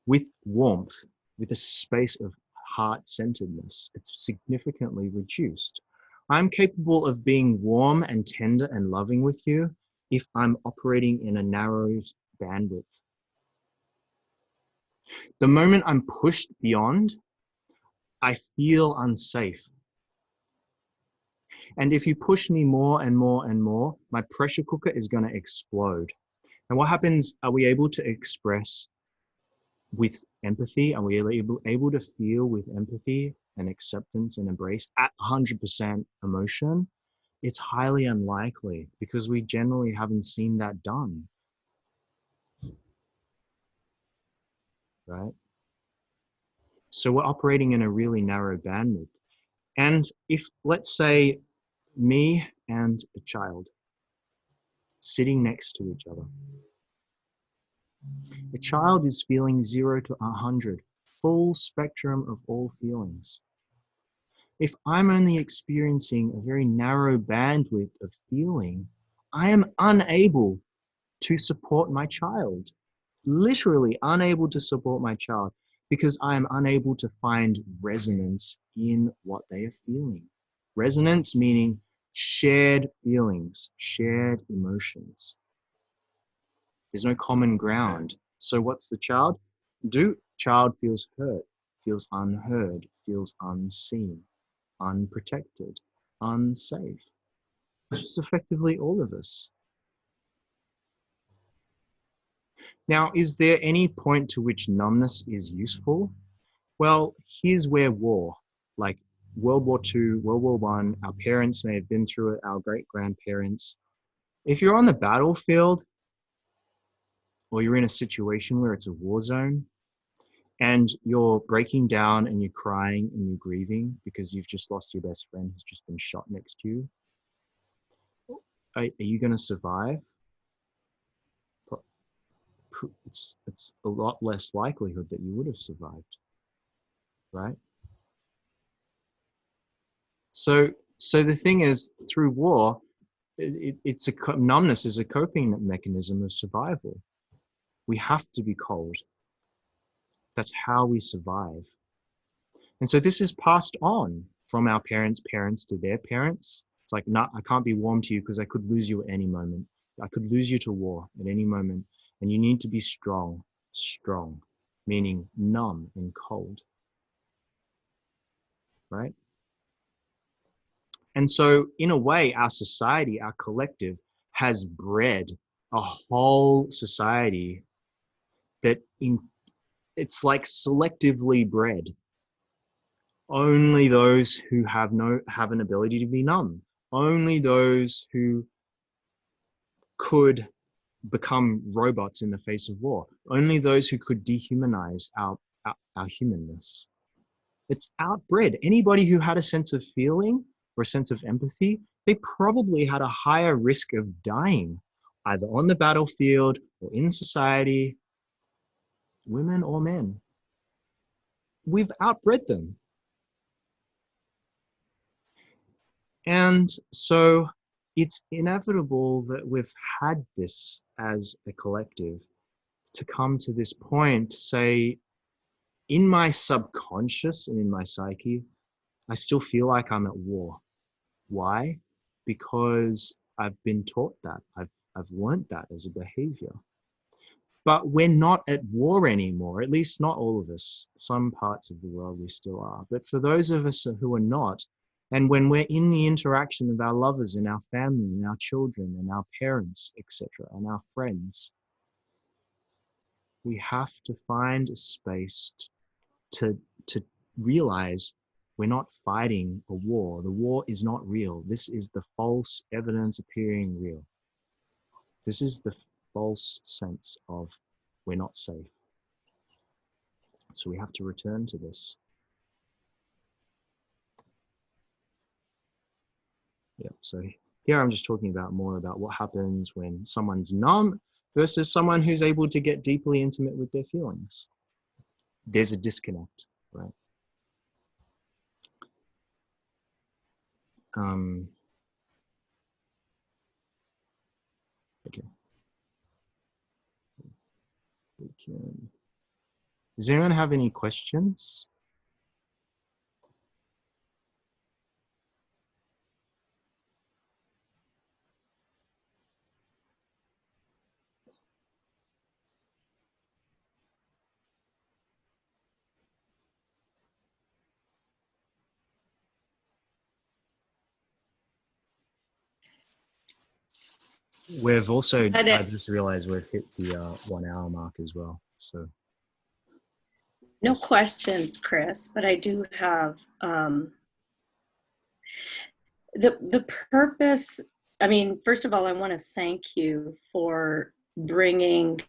with warmth, with a space of heart-centeredness. It's significantly reduced. I'm capable of being warm and tender and loving with you if I'm operating in a narrowed bandwidth. The moment I'm pushed beyond, I feel unsafe. And if you push me more and more and more, my pressure cooker is going to explode. And what happens? Are we able to express with empathy? Are we able to feel with empathy and acceptance and embrace at 100% emotion? It's highly unlikely because we generally haven't seen that done, right? So we're operating in a really narrow bandwidth. And if, let's say, me and a child sitting next to each other, a child is feeling 0 to 100, full spectrum of all feelings. If I'm only experiencing a very narrow bandwidth of feeling, I am unable to support my child, literally unable to support my child, because I am unable to find resonance in what they are feeling. Resonance meaning shared feelings, shared emotions. There's no common ground. So what's the child do? Child feels hurt, feels unheard, feels unseen, unprotected, unsafe. Which is effectively all of us. Now, is there any point to which numbness is useful? Well, here's where war, like World War II, World War I, our parents may have been through it, our great-grandparents. If you're on the battlefield or you're in a situation where it's a war zone and you're breaking down and you're crying and you're grieving because you've just lost your best friend who's just been shot next to you, are you going to survive? It's a lot less likelihood that you would have survived, right? So the thing is, through war, numbness is a coping mechanism of survival. We have to be cold. That's how we survive. And so this is passed on from our parents' parents to their parents. It's like, no, I can't be warm to you because I could lose you at any moment. I could lose you to war at any moment. And you need to be strong, meaning numb and cold, right? And so in a way, our society, our collective has bred a whole society that it's like selectively bred. Only those who have an ability to be numb. Only those who could become robots in the face of war. Only those who could dehumanize our humanness. It's outbred. Anybody who had a sense of feeling or a sense of empathy, they probably had a higher risk of dying, either on the battlefield or in society, women or men. We've outbred them. And so it's inevitable that we've had this as a collective to come to this point to say, in my subconscious and in my psyche, I still feel like I'm at war. Why? Because I've been taught that. I've learned that as a behavior. But we're not at war anymore, at least not all of us. Some parts of the world we still are. But for those of us who are not, and when we're in the interaction of our lovers and our family and our children and our parents, etc., and our friends, we have to find a space to realize we're not fighting a war. The war is not real. This is the false evidence appearing real. This is the false sense of we're not safe. So we have to return to this. Yeah, so here I'm just talking about more about what happens when someone's numb versus someone who's able to get deeply intimate with their feelings. There's a disconnect, right? Okay. Does anyone have any questions? We've also, I just realized we've hit the 1 hour mark as well. So no questions, Chris, but I do have the purpose. I mean, first of all, I want to thank you for bringing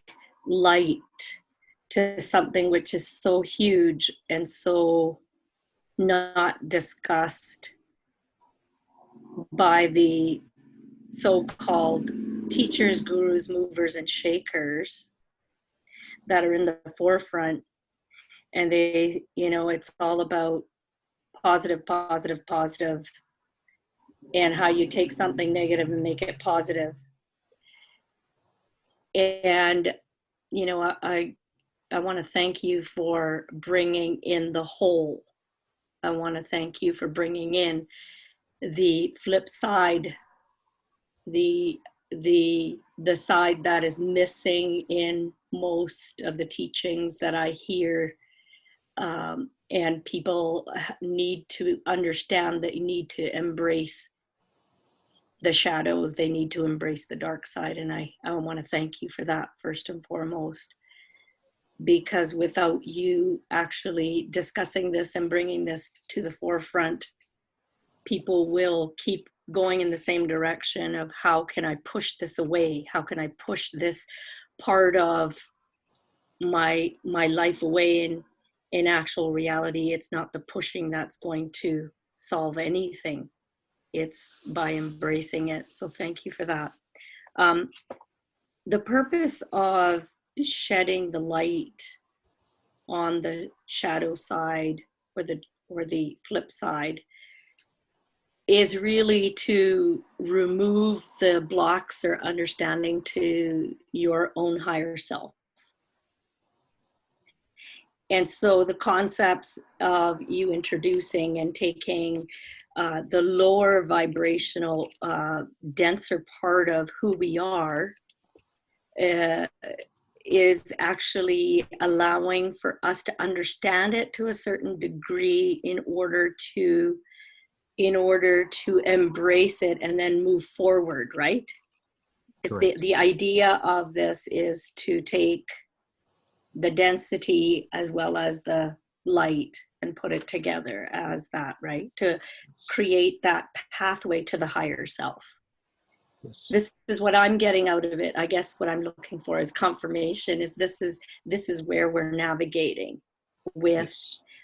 light to something which is so huge and so not discussed by the so-called teachers, gurus, movers, and shakers that are in the forefront. And they, you know, it's all about positive, positive, positive, and how you take something negative and make it positive. And, you know, I want to thank you for bringing in the whole. I want to thank you for bringing in the flip side, the side that is missing in most of the teachings that I hear. And people need to understand that you need to embrace the shadows. They need to embrace the dark side. And I want to thank you for that first and foremost, because without you actually discussing this and bringing this to the forefront, people will keep going in the same direction of how can I push this away? How can I push this part of my life away? In actual reality, it's not the pushing that's going to solve anything. It's by embracing it. So thank you for that. The purpose of shedding the light on the shadow side or the flip side is really to remove the blocks or understanding to your own higher self. And so the concepts of you introducing and taking the lower vibrational, denser part of who we are is actually allowing for us to understand it to a certain degree in order to embrace it and then move forward, right? It's the idea of this is to take the density as well as the light and put it together as that, right? To create that pathway to the higher self. Yes. This is what I'm getting out of it. I guess what I'm looking for is confirmation, is this is where we're navigating with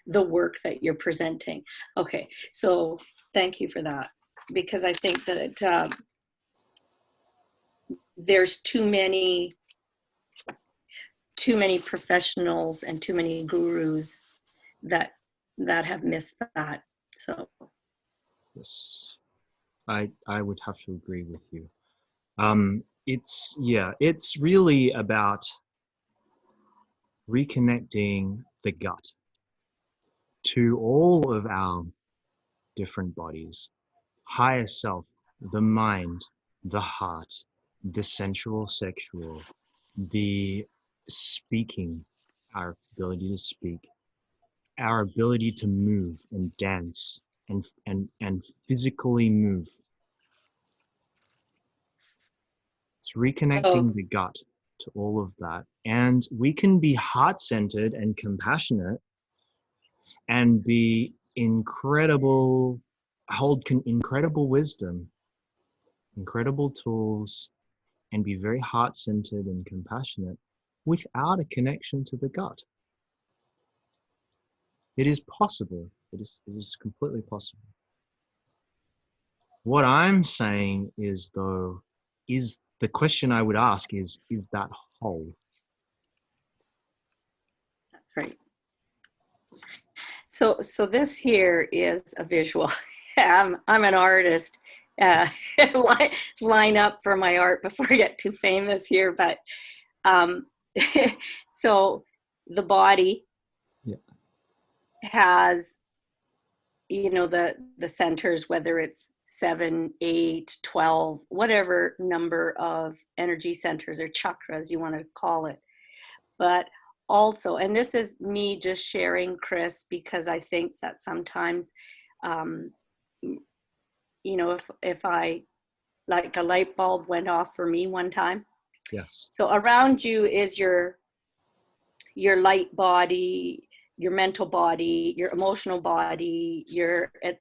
the work that you're presenting. Okay, so thank you for that, because I think that there's too many professionals and too many gurus that have missed that. So yes, I would have to agree with you. It's really about reconnecting the gut to all of our different bodies, higher self, the mind, the heart, the sensual, sexual, the speaking, our ability to speak, our ability to move and dance and physically move. It's reconnecting the gut to all of that. And we can be heart-centered and compassionate and be incredible, hold incredible wisdom, incredible tools, and be very heart-centered and compassionate without a connection to the gut. It is possible. It is completely possible. What I'm saying is, though, is the question I would ask is that whole? that's right. So this here is a visual. I'm an artist. Line up for my art before I get too famous here, but so the body has, you know, the centers, whether it's 7, 8, 12, whatever number of energy centers or chakras you want to call it. But also, and this is me just sharing, Chris, because I think that sometimes, you know, if I, like a light bulb went off for me one time. Yes. So around you is your light body, your mental body, your emotional body,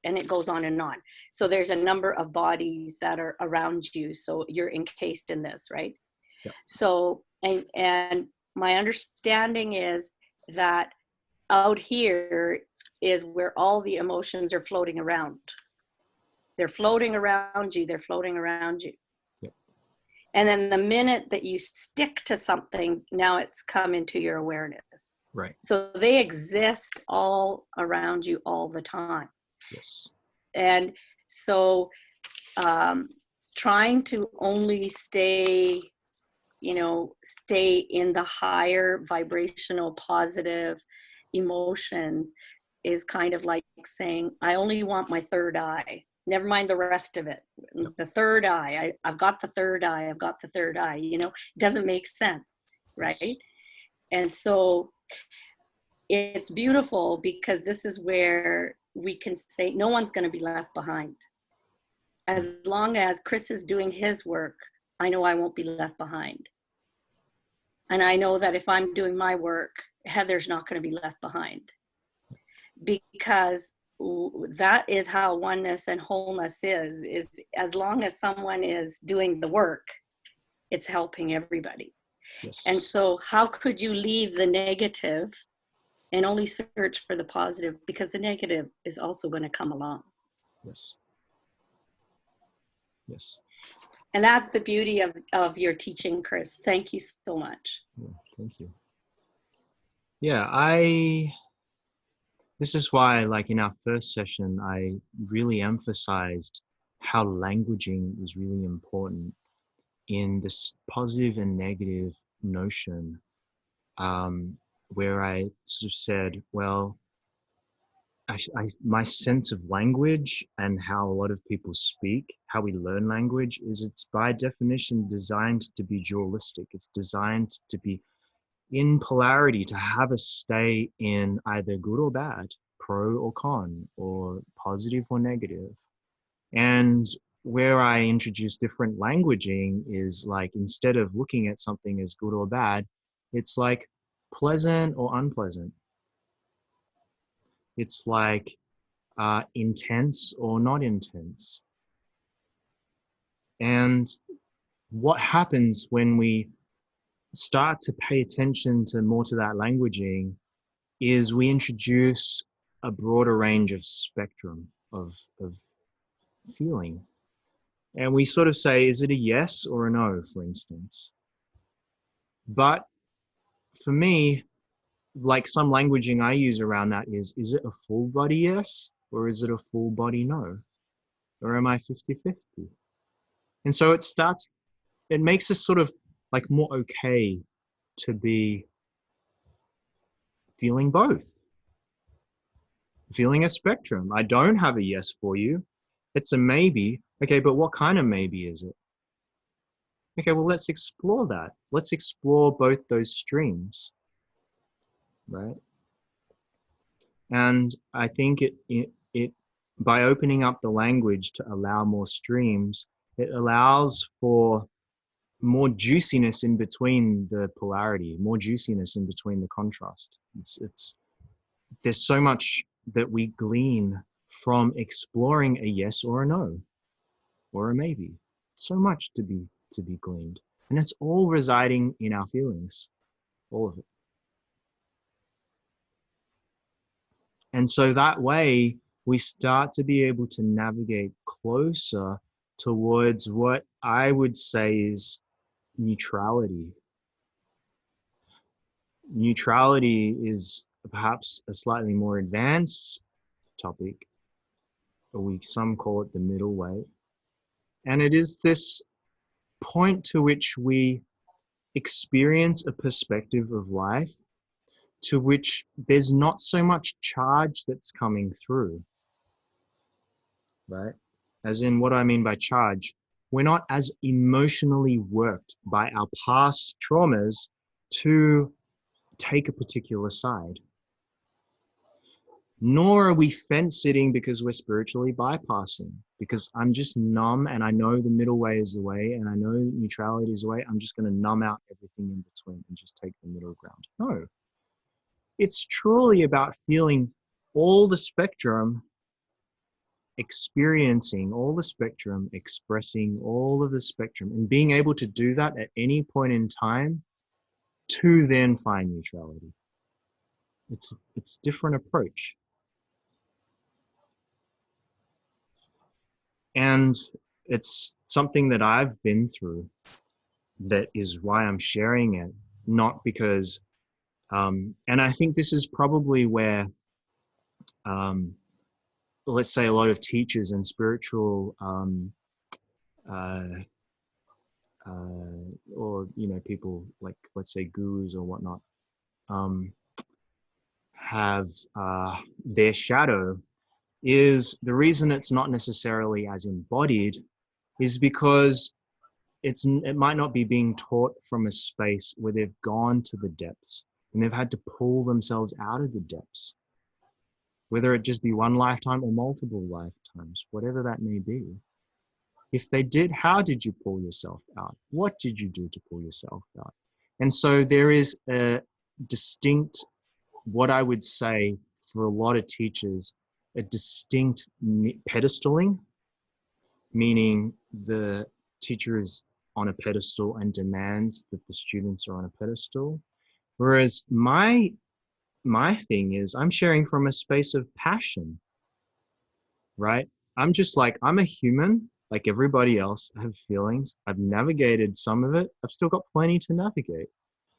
and it goes on and on. So there's a number of bodies that are around you. So you're encased in this, right? Yep. So, and my understanding is that out here is where all the emotions are floating around. They're floating around you. They're floating around you. Yep. And then the minute that you stick to something, now it's come into your awareness. Right. So they exist all around you all the time. Yes. And so trying to only stay in the higher vibrational positive emotions is kind of like saying, I only want my third eye. Never mind the rest of it. Yep. The third eye, I've got the third eye, I've got the third eye, it doesn't make sense, right? Yes. And so it's beautiful because this is where we can say no one's going to be left behind. As long as Chris is doing his work, I know I won't be left behind. And I know that if I'm doing my work, Heather's not going to be left behind. Because that is how oneness and wholeness is as long as someone is doing the work, it's helping everybody. Yes. And so how could you leave the negative and only search for the positive, because the negative is also going to come along. Yes. Yes. And that's the beauty of your teaching, Chris. Thank you so much. Yeah, thank you. Yeah, this is why, like in our first session, I really emphasized how languaging is really important in this positive and negative notion. where I sort of said, well, my sense of language and how a lot of people speak, how we learn language, is it's by definition designed to be dualistic. It's designed to be in polarity, to have us stay in either good or bad, pro or con, or positive or negative. And where I introduce different languaging is like, instead of looking at something as good or bad, it's like pleasant or unpleasant. It's like intense or not intense. And what happens when we start to pay attention to more to that languaging is we introduce a broader range of spectrum of feeling. And we sort of say, is it a yes or a no, for instance? But for me, like some languaging I use around that is it a full body yes or is it a full body no? Or am I 50-50? And so it makes us sort of like more okay to be feeling both, feeling a spectrum. I don't have a yes for you. It's a maybe. Okay, but what kind of maybe is it? Okay, well, let's explore that. Let's explore both those streams, right? And I think it by opening up the language to allow more streams, it allows for more juiciness in between the polarity, more juiciness in between the contrast. There's so much that we glean from exploring a yes or a no or a maybe. So much to be gleaned. And it's all residing in our feelings, all of it. And so that way we start to be able to navigate closer towards what I would say is neutrality. Neutrality is perhaps a slightly more advanced topic, or some call it the middle way. And it is this point to which we experience a perspective of life to which there's not so much charge that's coming through, right? As in, what do I mean by charge? We're not as emotionally worked by our past traumas to take a particular side. Nor are we fence sitting because we're spiritually bypassing, because I'm just numb and I know the middle way is the way and I know neutrality is the way. I'm just going to numb out everything in between and just take the middle ground. No, it's truly about feeling all the spectrum, experiencing all the spectrum, expressing all of the spectrum, and being able to do that at any point in time to then find neutrality. It's a different approach. And it's something that I've been through. That is why I'm sharing it, not because, and I think this is probably where, let's say a lot of teachers and spiritual, or, people like, let's say gurus or whatnot, have their shadow, is the reason it's not necessarily as embodied is because it might not be being taught from a space where they've gone to the depths and they've had to pull themselves out of the depths, whether it just be one lifetime or multiple lifetimes, whatever that may be. If they did, how did you pull yourself out? What did you do to pull yourself out? And so there is a distinct, what I would say for a lot of teachers, a distinct pedestaling, meaning the teacher is on a pedestal and demands that the students are on a pedestal. Whereas my thing is I'm sharing from a space of passion, right? I'm just like, I'm a human like everybody else. I have feelings. I've navigated some of it. I've still got plenty to navigate.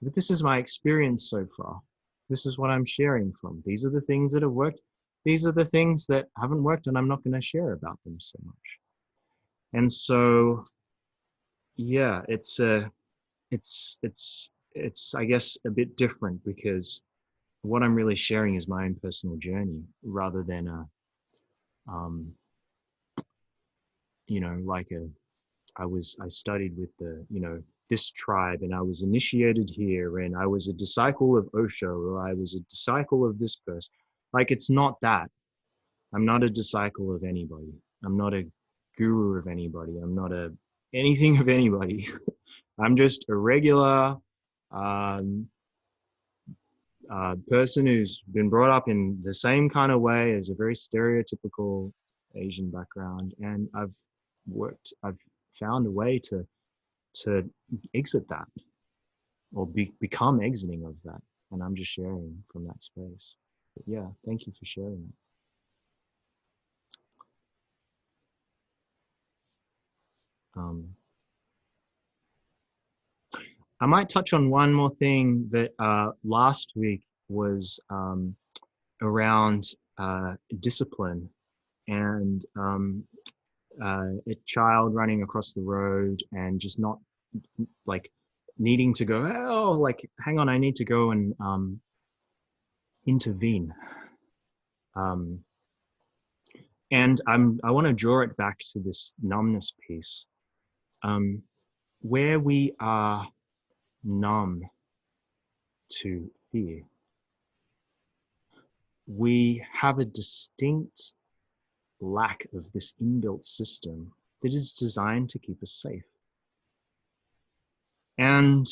But this is my experience so far. This is what I'm sharing from. These are the things that have worked. These are the things that haven't worked, and I'm not going to share about them so much. And so, yeah, it's I guess a bit different because what I'm really sharing is my own personal journey rather than like I studied with this tribe, and I was initiated here, and I was a disciple of Osho, or I was a disciple of this person. Like, it's not that. I'm not a disciple of anybody. I'm not a guru of anybody. I'm not anything of anybody. I'm just a regular person who's been brought up in the same kind of way as a very stereotypical Asian background, and I've found a way to exit that, or become exiting of that, and I'm just sharing from that space. But yeah, thank you for sharing it. I might touch on one more thing that last week was around discipline, and a child running across the road and just not like needing to go, oh, like, hang on, I need to go and intervene. And I want to draw it back to this numbness piece, where we are numb to fear. We have a distinct lack of this inbuilt system that is designed to keep us safe. And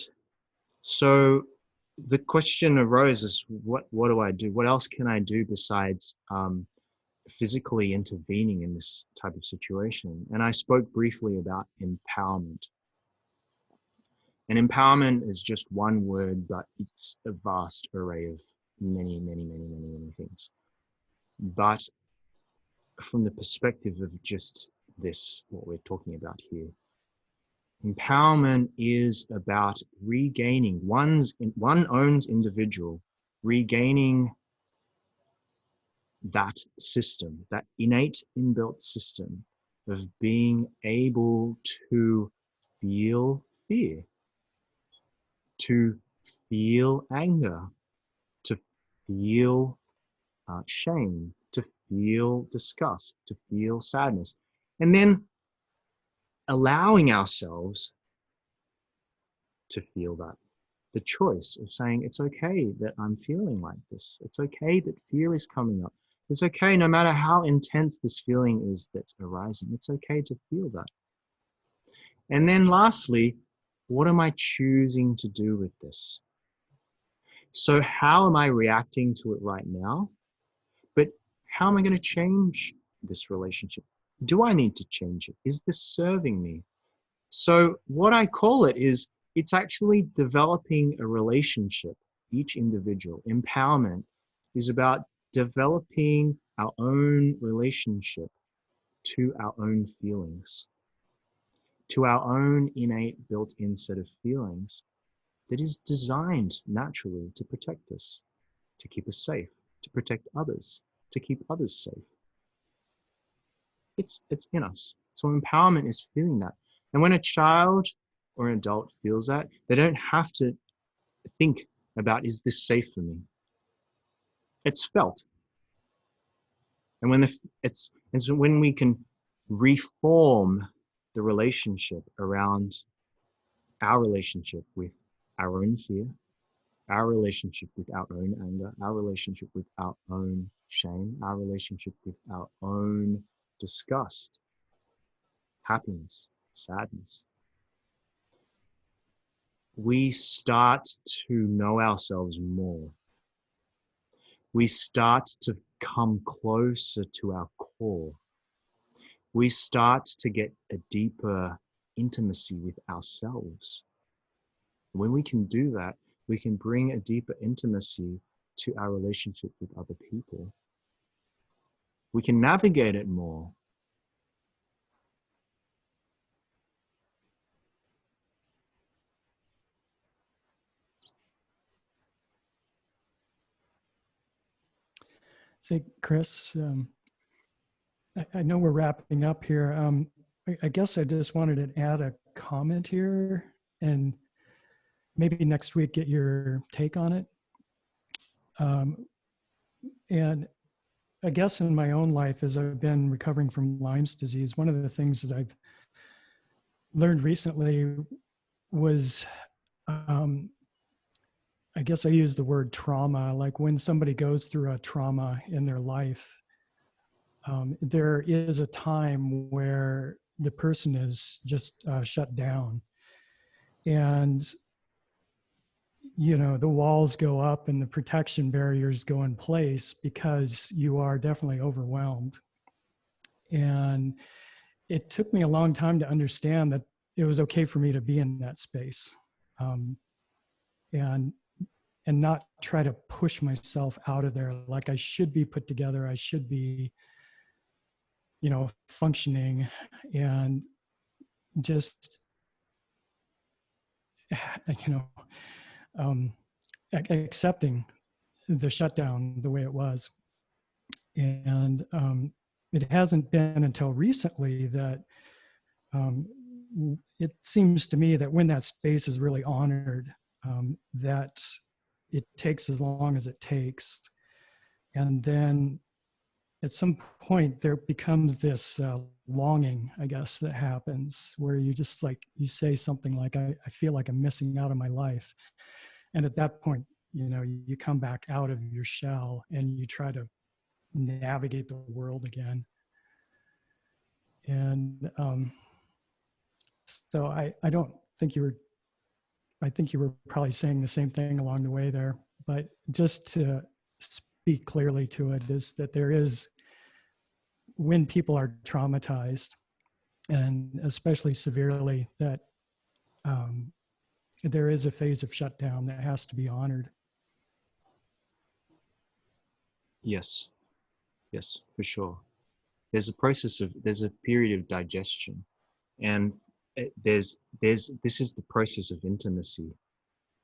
so the question arose is, what do I do? What else can I do besides physically intervening in this type of situation? And I spoke briefly about empowerment. And empowerment is just one word, but it's a vast array of many, many, many, many, many things. But from the perspective of just this, what we're talking about here, empowerment is about regaining one's individual, regaining that system, that innate inbuilt system of being able to feel fear, to feel anger, to feel shame, to feel disgust, to feel sadness, and then allowing ourselves to feel that. The choice of saying, it's okay that I'm feeling like this. It's okay that fear is coming up. It's okay, no matter how intense this feeling is that's arising, it's okay to feel that. And then lastly, what am I choosing to do with this? So how am I reacting to it right now? But how am I going to change this relationship? Do I need to change it? Is this serving me? So what I call it is, it's actually developing a relationship, each individual. Empowerment is about developing our own relationship to our own feelings, to our own innate built-in set of feelings that is designed naturally to protect us, to keep us safe, to protect others, to keep others safe. It's in us. So empowerment is feeling that. And when a child or an adult feels that, they don't have to think about, is this safe for me? It's felt. And when we can reform the relationship around our relationship with our own fear, our relationship with our own anger, our relationship with our own shame, our relationship with our own disgust, happiness, sadness, we start to know ourselves more. We start to come closer to our core. We start to get a deeper intimacy with ourselves. When we can do that, we can bring a deeper intimacy to our relationship with other people. We can navigate it more. Say, Chris, I know we're wrapping up here. I guess I just wanted to add a comment here and maybe next week get your take on it. And I guess in my own life, as I've been recovering from Lyme's disease, one of the things that I've learned recently was, I guess I use the word trauma, like when somebody goes through a trauma in their life, there is a time where the person is just shut down. And, you know, the walls go up and the protection barriers go in place because you are definitely overwhelmed. And it took me a long time to understand that it was okay for me to be in that space, and not try to push myself out of there. Like I should be put together. I should be, you know, functioning, and just, you know, accepting the shutdown the way it was. And it hasn't been until recently that it seems to me that when that space is really honored, that it takes as long as it takes. And then at some point there becomes this longing, I guess, that happens where you just like, you say something like, I feel like I'm missing out on my life. And at that point, you know, you come back out of your shell and you try to navigate the world again. And so I don't think you were, I think you were probably saying the same thing along the way there, but just to speak clearly to it is that there is, when people are traumatized, and especially severely, that there is a phase of shutdown that has to be honored. Yes, yes, for sure. There's a period of digestion, and this is the process of intimacy,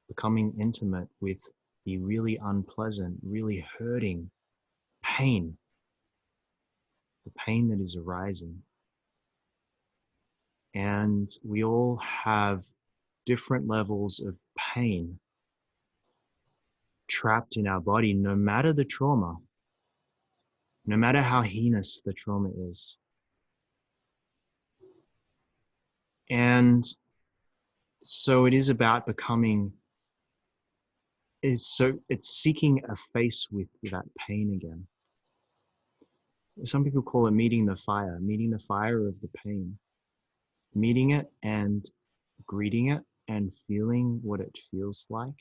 becoming intimate with the really unpleasant, really hurting pain, the pain that is arising. And we all have different levels of pain trapped in our body, no matter the trauma, no matter how heinous the trauma is. And so it is about becoming, it's seeking a face with that pain again. Some people call it meeting the fire of the pain, meeting it and greeting it and feeling what it feels like.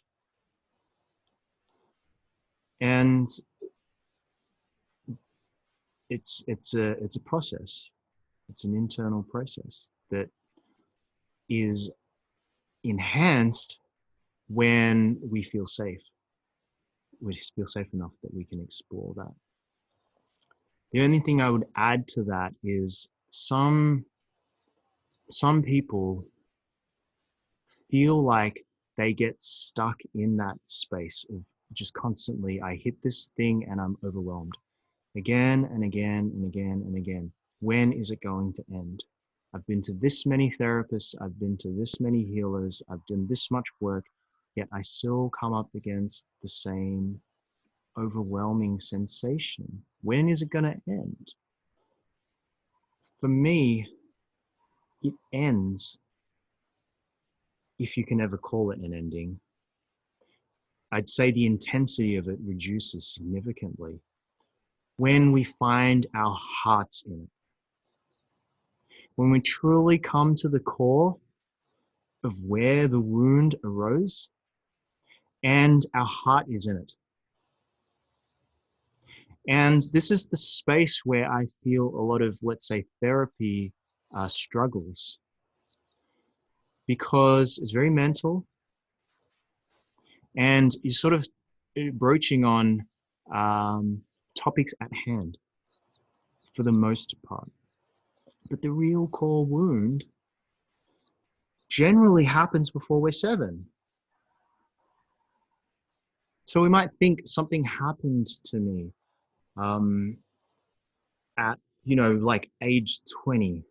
And it's a process. It's an internal process that is enhanced when we feel safe. We feel safe enough that we can explore that. The only thing I would add to that is some people feel like they get stuck in that space of just constantly, I hit this thing and I'm overwhelmed again and again and again and again. When is it going to end? I've been to this many therapists, I've been to this many healers, I've done this much work, yet I still come up against the same overwhelming sensation. When is it going to end? For me, it ends, if you can ever call it an ending. I'd say the intensity of it reduces significantly when we find our hearts in it. When we truly come to the core of where the wound arose and our heart is in it. And this is the space where I feel a lot of, let's say, therapy struggles, because it's very mental and you're sort of broaching on topics at hand for the most part. But the real core wound generally happens before we're 7. So we might think something happened to me at, like age 20.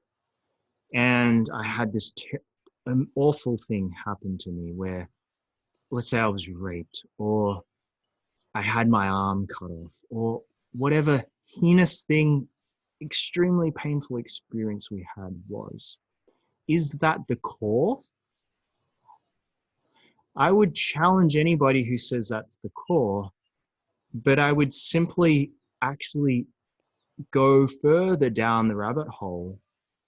And I had this an awful thing happen to me where, let's say I was raped, or I had my arm cut off, or whatever heinous thing, extremely painful experience we had was. Is that the core? I would challenge anybody who says that's the core, but I would simply actually go further down the rabbit hole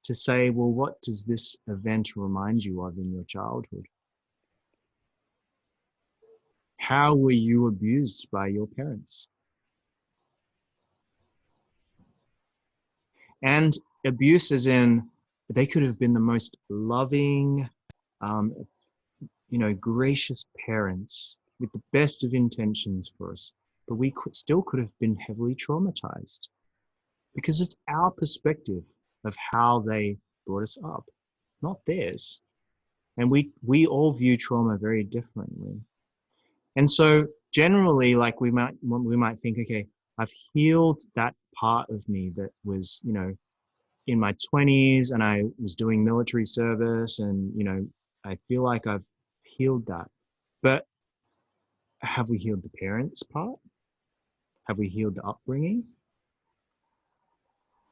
to say, well, what does this event remind you of in your childhood? How were you abused by your parents? And abuse as in, they could have been the most loving, gracious parents with the best of intentions for us, but we still could have been heavily traumatized because it's our perspective of how they brought us up, not theirs. And we all view trauma very differently. And so generally, like we might think, okay, I've healed that part of me that was, in my 20s, and I was doing military service, and, I feel like I've healed that. But have we healed the parents part? Have we healed the upbringing?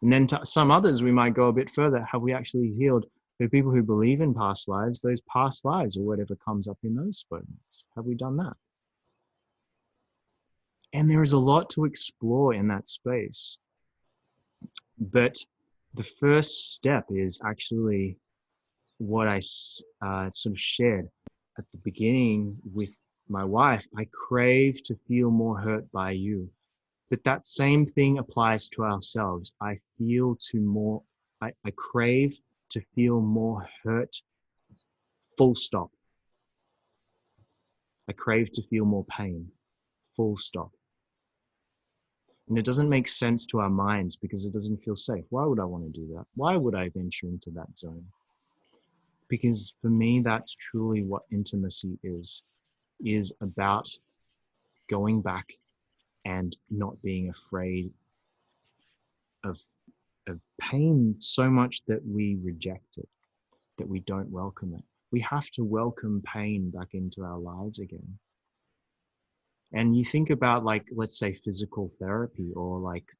And then to some others, we might go a bit further. Have we actually healed the people who believe in past lives, those past lives, or whatever comes up in those moments? Have we done that? And there is a lot to explore in that space. But the first step is actually what I sort of shared at the beginning with my wife. I crave to feel more hurt by you. But that same thing applies to ourselves. I crave to feel more hurt, full stop. I crave to feel more pain, full stop. And it doesn't make sense to our minds because it doesn't feel safe. Why would I want to do that? Why would I venture into that zone? Because for me, that's truly what intimacy is about going back and not being afraid of pain so much that we reject it, that we don't welcome it. We have to welcome pain back into our lives again. And you think about, like, let's say physical therapy or like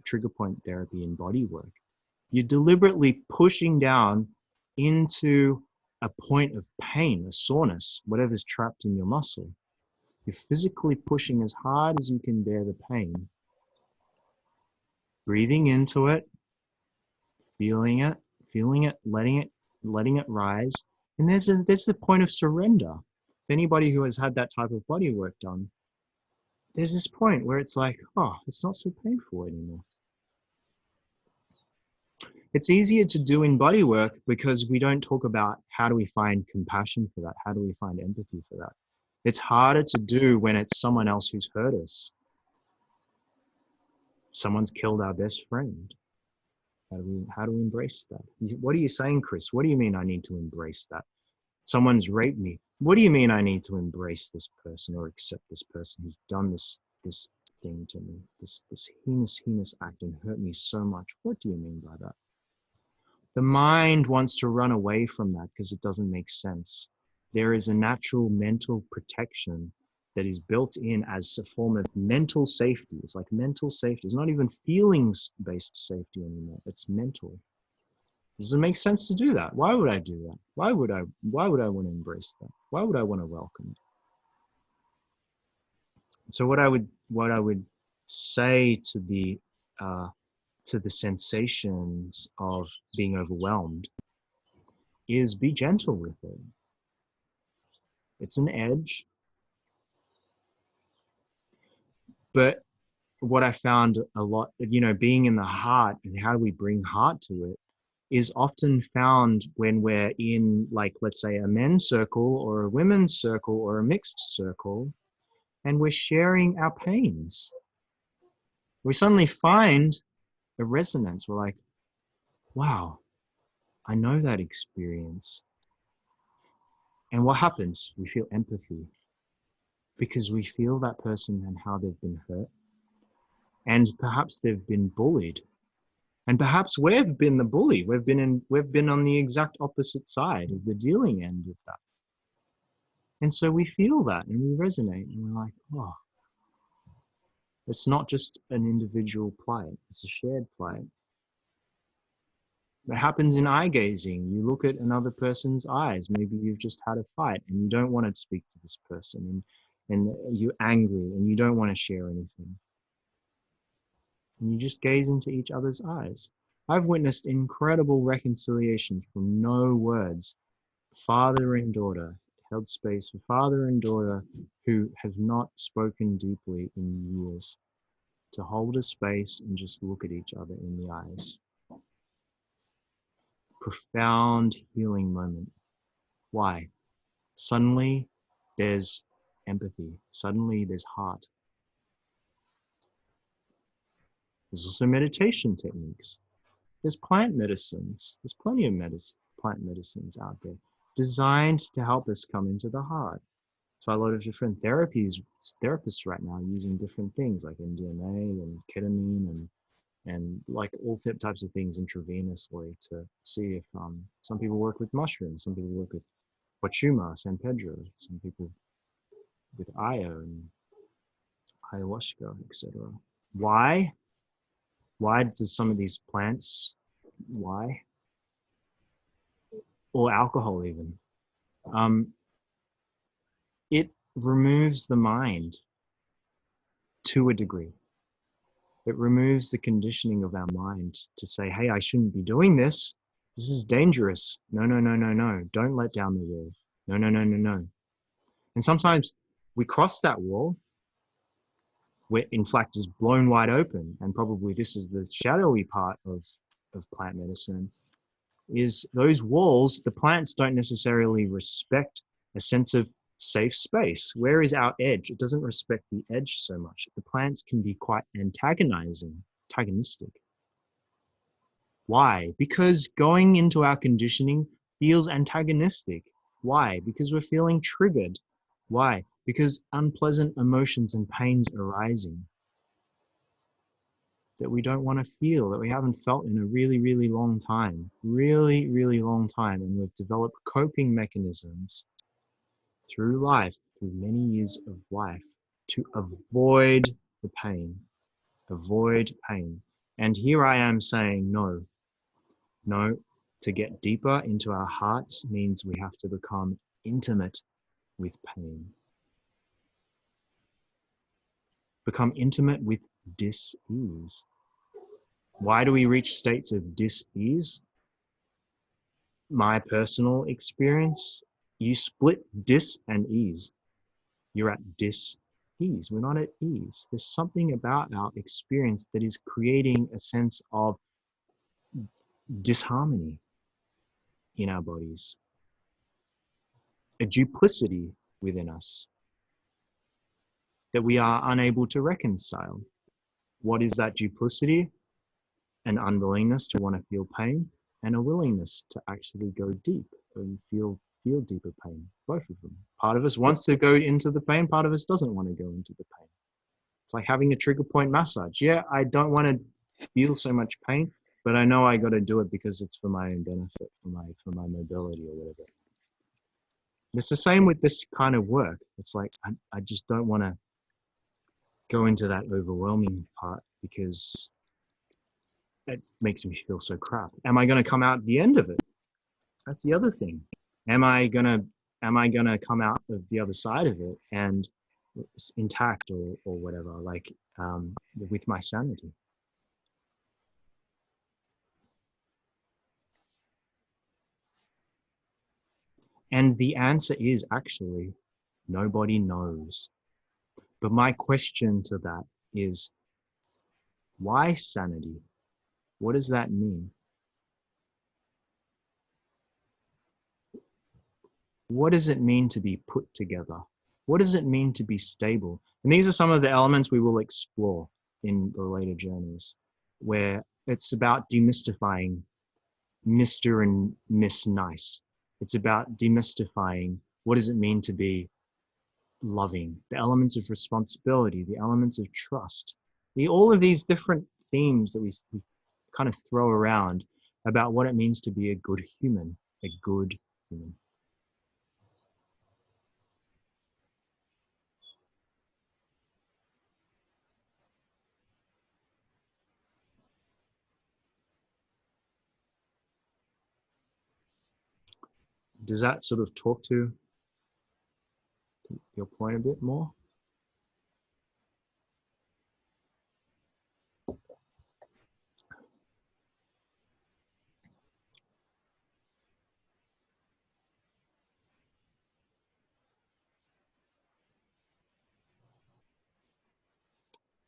trigger point therapy in body work. You're deliberately pushing down into a point of pain, a soreness, whatever's trapped in your muscle. You're physically pushing as hard as you can bear the pain, breathing into it, feeling it, letting it rise. And there's the point of surrender. If anybody who has had that type of body work done, there's this point where it's like, oh, it's not so painful anymore. It's easier to do in body work because we don't talk about how do we find compassion for that? How do we find empathy for that? It's harder to do when it's someone else who's hurt us. Someone's killed our best friend. How do we embrace that? What are you saying, Chris? What do you mean I need to embrace that? Someone's raped me. What do you mean I need to embrace this person or accept this person who's done this thing to me, this heinous act and hurt me so much? What do you mean by that? The mind wants to run away from that because it doesn't make sense. There is a natural mental protection that is built in as a form of mental safety. It's like mental safety. It's not even feelings-based safety anymore. It's mental. Does it make sense to do that? Why would I do that? Why would I want to embrace that? Why would I want to welcome it? So what I would say to the sensations of being overwhelmed is be gentle with it. It's an edge. But what I found a lot, being in the heart and how do we bring heart to it is often found when we're in, like, let's say a men's circle or a women's circle or a mixed circle, and we're sharing our pains. We suddenly find a resonance. We're like, wow, I know that experience. And what happens? We feel empathy because we feel that person and how they've been hurt. And perhaps they've been bullied. And perhaps we've been the bully. We've been on the exact opposite side of the dealing end of that. And so we feel that and we resonate and we're like, oh, It's not just an individual plight, it's a shared plight. It happens in eye gazing. You look at another person's eyes. Maybe you've just had a fight and you don't want to speak to this person, and you're angry and you don't want to share anything. And you just gaze into each other's eyes. I've witnessed incredible reconciliation from no words. Father and daughter held space for father and daughter who have not spoken deeply in years, to hold a space and just look at each other in the eyes. Profound healing moment. Why? Suddenly there's empathy. Suddenly there's heart. There's also meditation techniques. There's plant medicines. There's plenty of plant medicines out there designed to help us come into the heart. So a lot of different therapists right now are using different things like MDMA and ketamine and like all types of things intravenously to see if some people work with mushrooms, some people work with Wachuma, San Pedro, some people with Io and ayahuasca, etc. Why? Why does some of these plants, why? Or alcohol even. It removes the mind to a degree. It removes the conditioning of our mind to say, hey, I shouldn't be doing this. This is dangerous. No, no, no, no, no. Don't let down the wall. No, no, no, no, no. And sometimes we cross that wall where, in fact, is blown wide open. And probably this is the shadowy part of plant medicine, is those walls, the plants don't necessarily respect a sense of safe space. Where is our edge? It doesn't respect the edge so much. The plants can be quite antagonistic. Why? Because going into our conditioning feels antagonistic. Why? Because we're feeling triggered. Why? Because unpleasant emotions and pains are arising that we don't want to feel, that we haven't felt in a really, really long time. Really, really long time. And we've developed coping mechanisms through life, through many years of life, to avoid the pain. Avoid pain. And here I am saying no. No, to get deeper into our hearts means we have to become intimate with pain. Become intimate with dis-ease. Why do we reach states of dis-ease? My personal experience, you split dis and ease. You're at dis-ease. We're not at ease. There's something about our experience that is creating a sense of disharmony in our bodies, a duplicity within us that we are unable to reconcile. What is that duplicity? An unwillingness to want to feel pain and a willingness to actually go deep and feel deeper pain, both of them. Part of us wants to go into the pain, part of us doesn't want to go into the pain. It's like having a trigger point massage. Yeah, I don't want to feel so much pain, but I know I got to do it because it's for my own benefit, for my mobility or whatever. It's the same with this kind of work. It's like I just don't want to go into that overwhelming part because it makes me feel so crap. Am I going to come out at the end of it? That's the other thing. Am I gonna come out of the other side of it and intact or whatever, like with my sanity? And the answer is actually nobody knows. But my question to that is, why sanity? What does that mean? What does it mean to be put together? What does it mean to be stable? And these are some of the elements we will explore in the later journeys, where it's about demystifying Mr. and Miss Nice. It's about demystifying what does it mean to be loving, the elements of responsibility, the elements of trust, all of these different themes that we kind of throw around about what it means to be a good human, a good human. does that sort of talk to your point a bit more?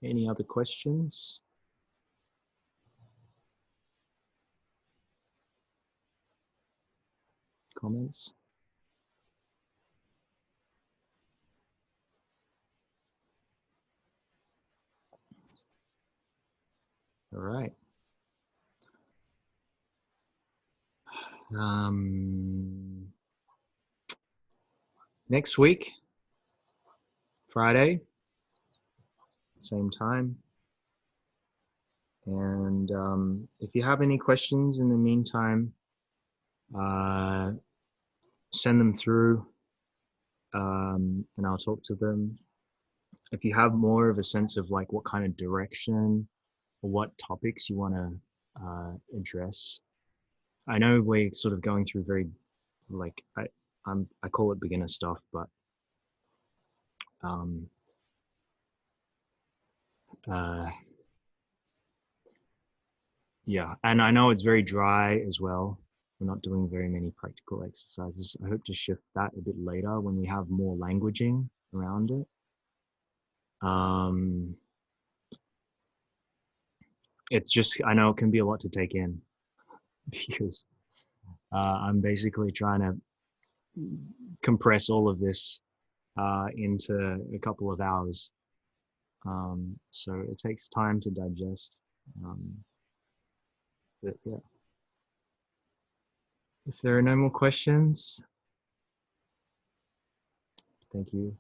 Any other questions? Comments? All right. Next week, Friday, same time. And if you have any questions in the meantime, send them through and I'll talk to them. If you have more of a sense of like what kind of direction or what topics you want to address, I know we're sort of going through very like I call it beginner stuff, but yeah, and I know it's very dry as well. We're not doing very many practical exercises. I hope to shift that a bit later when we have more languaging around it. It's just, I know it can be a lot to take in because I'm basically trying to compress all of this into a couple of hours. So it takes time to digest. But yeah. If there are no more questions, thank you.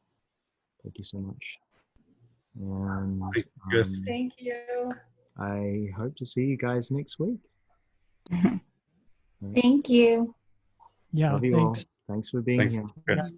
Thank you so much. And Thank you. I hope to see you guys next week. Thank you. Yeah, Love you thanks. all. Thanks for being here. Yeah.